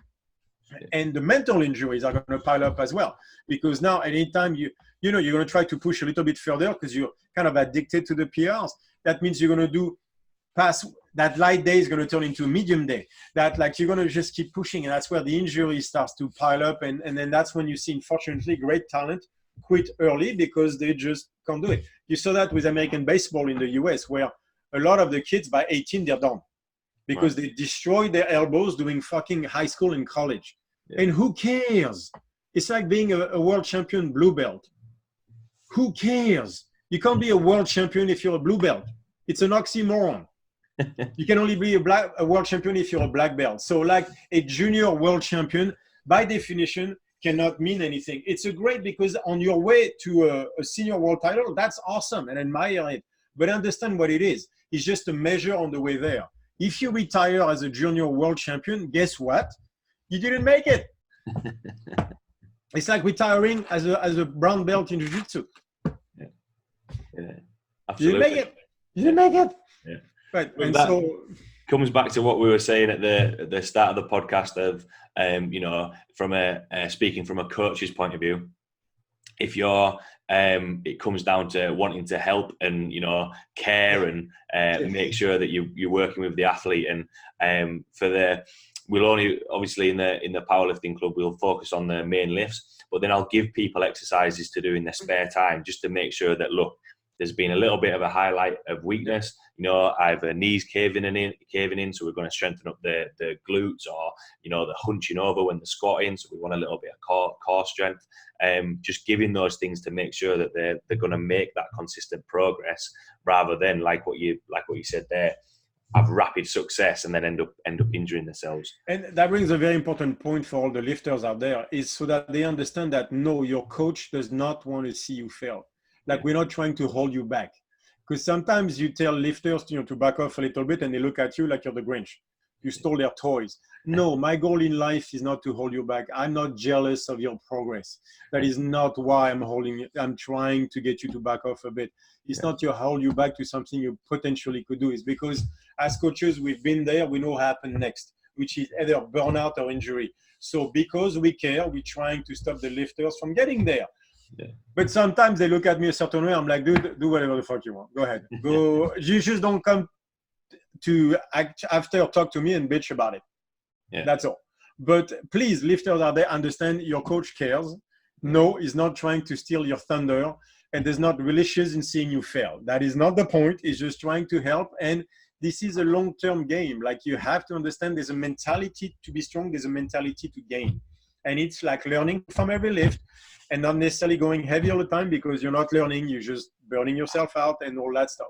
Speaker 2: And the mental injuries are going to pile up as well, because now anytime you're going to try to push a little bit further because you're kind of addicted to the PRs. That means you're going to do past that light day is going to turn into a medium day. That like you're going to just keep pushing, and that's where the injury starts to pile up. And then that's when you see, unfortunately, great talent quit early because they just can't do it. You saw that with American baseball in the US, where a lot of the kids by 18 they're done because they destroyed their elbows doing fucking high school and college. And who cares? It's like being a world champion blue belt. Who cares? You can't be a world champion if you're a blue belt. It's an oxymoron. You can only be a world champion if you're a black belt. So like a junior world champion, by definition, cannot mean anything. It's a great because on your way to a senior world title, that's awesome and admire it. But understand what it is. It's just a measure on the way there. If you retire as a junior world champion, guess what? You didn't make it. It's like retiring as a brown belt in jiu-jitsu.
Speaker 1: Absolutely.
Speaker 2: You didn't make it. Right.
Speaker 1: Well,
Speaker 2: and
Speaker 1: that
Speaker 2: so
Speaker 1: comes back to what we were saying at the start of the podcast of, from speaking from a coach's point of view, if you're, it comes down to wanting to help and, care and make sure that you're working with the athlete. And we'll only, obviously in the powerlifting club, we'll focus on the main lifts, but then I'll give people exercises to do in their spare time just to make sure that, look, there's been a little bit of a highlight of weakness. Either knees caving in, so we're going to strengthen up the glutes, or the hunching over when they're squatting, so we want a little bit of core strength. Just giving those things to make sure that they're going to make that consistent progress, rather than like what you said there, have rapid success and then end up injuring themselves. And
Speaker 2: that brings a very important point for all the lifters out there, is so that they understand that no, your coach does not want to see you fail. Like we're not trying to hold you back, because sometimes you tell lifters to back off a little bit and they look at you like you're the Grinch. You stole their toys. No, my goal in life is not to hold you back. I'm not jealous of your progress. That is not why I'm trying to get you to back off a bit. It's not to hold you back to something you potentially could do. It's because as coaches, we've been there. We know what happened next, which is either burnout or injury. So because we care, we're trying to stop the lifters from getting there. But sometimes they look at me a certain way. I'm like, dude, do whatever the fuck you want. Go ahead. Go. You just don't come to after talk to me and bitch about it. That's all. But please, lifters out there, understand your coach cares. No, he's not trying to steal your thunder, and there's not religious in seeing you fail. That is not the point. He's just trying to help. And this is a long-term game. Like, you have to understand there's a mentality to be strong. There's a mentality to gain. And it's like learning from every lift and not necessarily going heavy all the time, because you're not learning. You're just burning yourself out and all that stuff.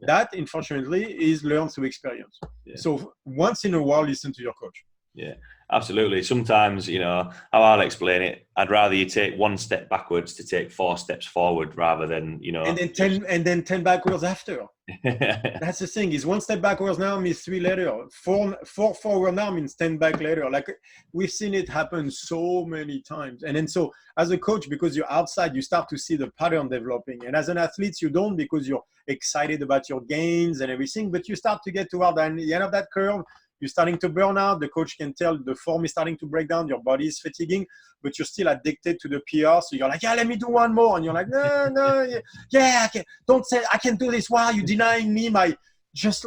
Speaker 2: That, unfortunately, is learned through experience. So once in a while, listen to your coach.
Speaker 1: Yeah, absolutely. Sometimes, how I'll explain it, I'd rather you take one step backwards to take 4 steps forward, rather than,
Speaker 2: and then 10 backwards after. That's the thing, is 1 step backwards now means 3 later. 4 forward now means 10 back later. Like, we've seen it happen so many times. And then so as a coach, because you're outside, you start to see the pattern developing. And as an athlete, you don't, because you're excited about your gains and everything, but you start to get toward the end of that curve. You're starting to burn out. The coach can tell the form is starting to break down. Your body is fatiguing, but you're still addicted to the PR. So you're like, let me do one more. And you're like, no, I can. Don't say I can do this. Why are you denying me my just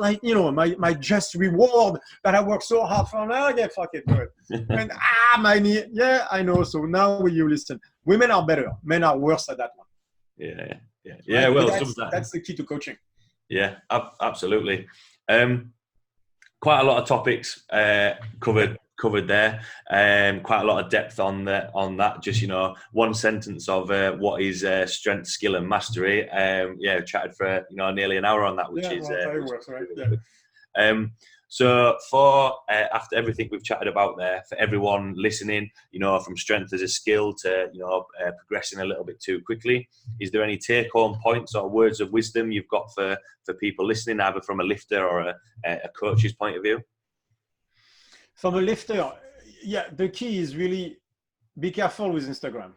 Speaker 2: reward that I worked so hard for? Now, fuck it, do it. And my knee. Yeah, I know. So now will you listen? Women are better. Men are worse at that one.
Speaker 1: Yeah.
Speaker 2: Right?
Speaker 1: Well,
Speaker 2: that's the key to coaching.
Speaker 1: Yeah, absolutely. Quite a lot of topics covered there. Quite a lot of depth on that. Just one sentence of what is strength, skill, and mastery. Chatted for nearly an hour on that, which is. So for after everything we've chatted about there, for everyone listening, you know, from strength as a skill to, you know, progressing a little bit too quickly, is there any take-home points or words of wisdom you've got for people listening, either from a lifter or a coach's point of view?
Speaker 2: From a lifter, yeah, the key is really be careful with Instagram.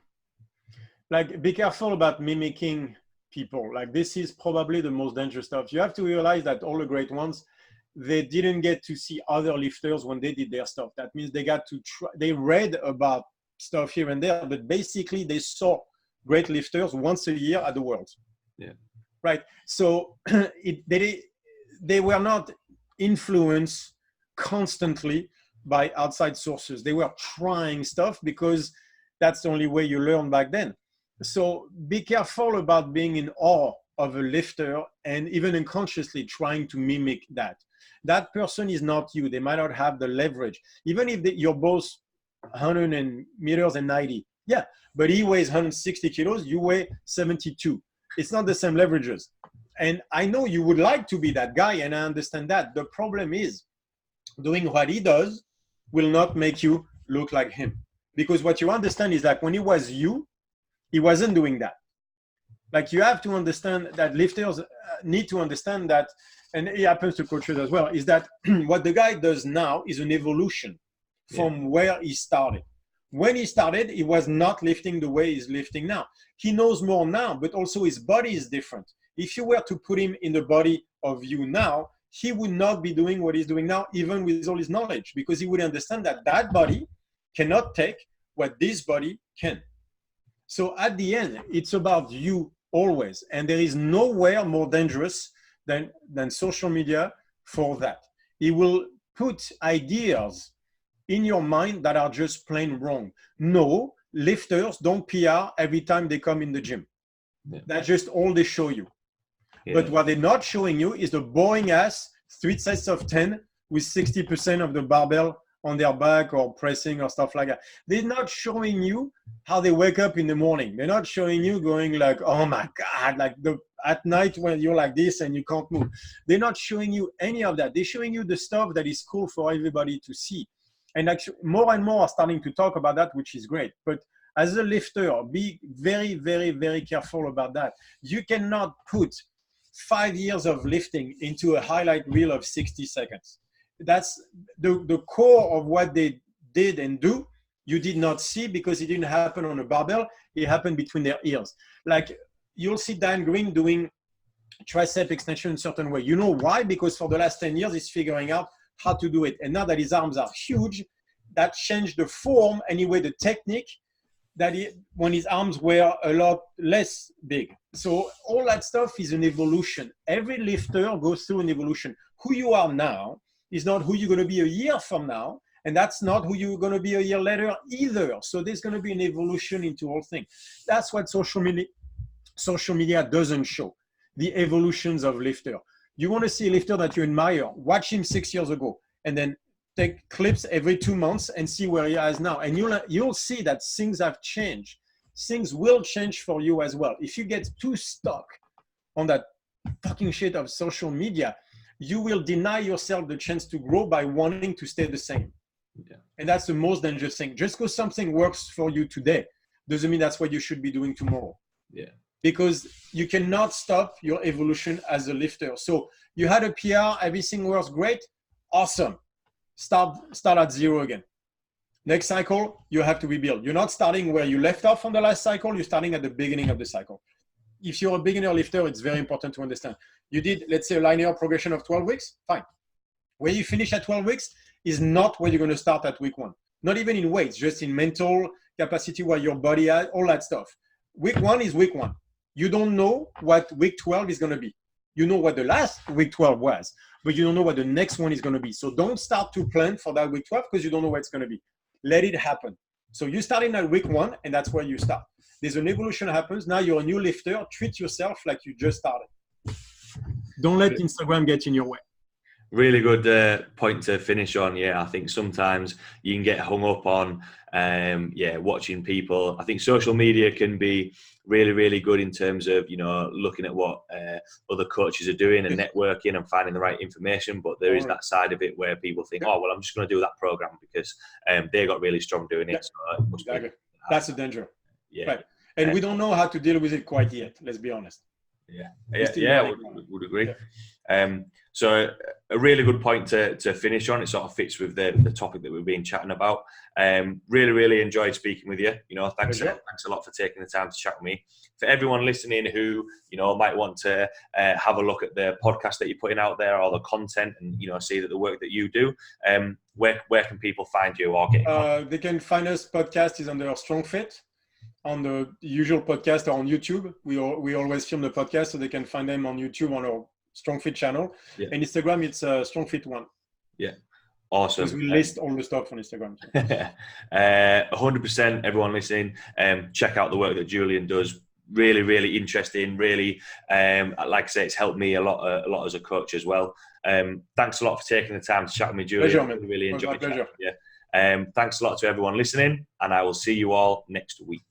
Speaker 2: Like, be careful about mimicking people. Like, this is probably the most dangerous stuff. You have to realize that all the great ones, they didn't get to see other lifters when they did their stuff. That means they got to try, they read about stuff here and there, but basically they saw great lifters once a year at the Worlds.
Speaker 1: Yeah.
Speaker 2: Right. So they were not influenced constantly by outside sources. They were trying stuff because that's the only way you learn back then. So be careful about being in awe of a lifter and even unconsciously trying to mimic that. That person is not you. They might not have the leverage. Even if you're both 100 meters and 90. Yeah, but he weighs 160 kilos, you weigh 72. It's not the same leverages. And I know you would like to be that guy, and I understand that. The problem is doing what he does will not make you look like him. Because what you understand is that when he was you, he wasn't doing that. Like, you have to understand that lifters need to understand that, and it happens to coaches as well, is that what the guy does now is an evolution from where he started. When he started, he was not lifting the way he's lifting now. He knows more now, but also his body is different. If you were to put him in the body of you now, he would not be doing what he's doing now, even with all his knowledge, because he would understand that that body cannot take what this body can. So at the end, it's about you always. And there is nowhere more dangerous than social media for that. It will put ideas in your mind that are just plain wrong. No, lifters don't PR every time they come in the gym. Yeah. That's just all they show you. Yeah. But what they're not showing you is the boring ass 3 sets of 10 with 60% of the barbell on their back or pressing or stuff like that. They're not showing you how they wake up in the morning. They're not showing you going like, oh my God, like at night when you're like this and you can't move. They're not showing you any of that. They're showing you the stuff that is cool for everybody to see. And actually more and more are starting to talk about that, which is great. But as a lifter, be very, very, very careful about that. You cannot put 5 years of lifting into a highlight reel of 60 seconds. That's the core of what they did and do. You did not see because it didn't happen on a barbell. It happened between their ears. Like, you'll see Dan Green doing tricep extension in a certain way. You know why? Because for the last 10 years, he's figuring out how to do it. And now that his arms are huge, that changed the form, anyway, the technique, that when his arms were a lot less big. So all that stuff is an evolution. Every lifter goes through an evolution. Who you are now is not who you're going to be a year from now, and that's not who you're going to be a year later either. So there's going to be an evolution into all things. That's what social media doesn't show, the evolutions of lifter. You want to see a lifter that you admire, watch him 6 years ago, and then take clips every 2 months and see where he is now. And you'll see that things have changed. Things will change for you as well. If you get too stuck on that fucking shit of social media, you will deny yourself the chance to grow by wanting to stay the same. Yeah. And that's the most dangerous thing. Just because something works for you today doesn't mean that's what you should be doing tomorrow. Yeah. Because you cannot stop your evolution as a lifter. So you had a PR, everything works great, awesome. Start at zero again. Next cycle, you have to rebuild. You're not starting where you left off on the last cycle, you're starting at the beginning of the cycle. If you're a beginner lifter, it's very important to understand. You did, let's say, a linear progression of 12 weeks, fine. Where you finish at 12 weeks is not where you're going to start at week 1. Not even in weights, just in mental capacity, where your body has, all that stuff. Week 1 is week 1. You don't know what week 12 is going to be. You know what the last week 12 was, but you don't know what the next one is going to be. So don't start to plan for that week 12 because you don't know what it's going to be. Let it happen. So you start in at week 1, and that's where you start. There's an evolution happens. Now you're a new lifter. Treat yourself like you just started. Don't let Instagram get in your way.
Speaker 1: Really good point to finish on. Yeah, I think sometimes you can get hung up on, watching people. I think social media can be really, really good in terms of, looking at what other coaches are doing and networking and finding the right information. But there is that side of it where people think, oh, well, I'm just going to do that program because they got really strong doing it. So it must be.
Speaker 2: That's the danger.
Speaker 1: Yeah.
Speaker 2: Right. And we don't know how to deal with it quite yet. Let's be honest.
Speaker 1: Yeah, would agree. So a really good point to finish on. It sort of fits with the topic that we've been chatting about. Really, really enjoyed speaking with you. Thanks a lot for taking the time to chat with me. For everyone listening who might want to have a look at the podcast that you're putting out there or the content, and see that the work that you do, where can people find you or get?
Speaker 2: They can find us. Podcast is under StrongFit. On the usual podcast or on YouTube. We always film the podcast, so they can find them on YouTube on our StrongFit channel. Yeah. And Instagram, it's StrongFit1.
Speaker 1: Yeah. Awesome.
Speaker 2: Because we list all the stuff on Instagram.
Speaker 1: 100%, everyone listening, check out the work that Julien does. Really, really interesting. Really, like I say, it's helped me a lot as a coach as well. Thanks a lot for taking the time to chat with me, Julien.
Speaker 2: Pleasure,
Speaker 1: really enjoyed it. Yeah. Thanks a lot to everyone listening, and I will see you all next week.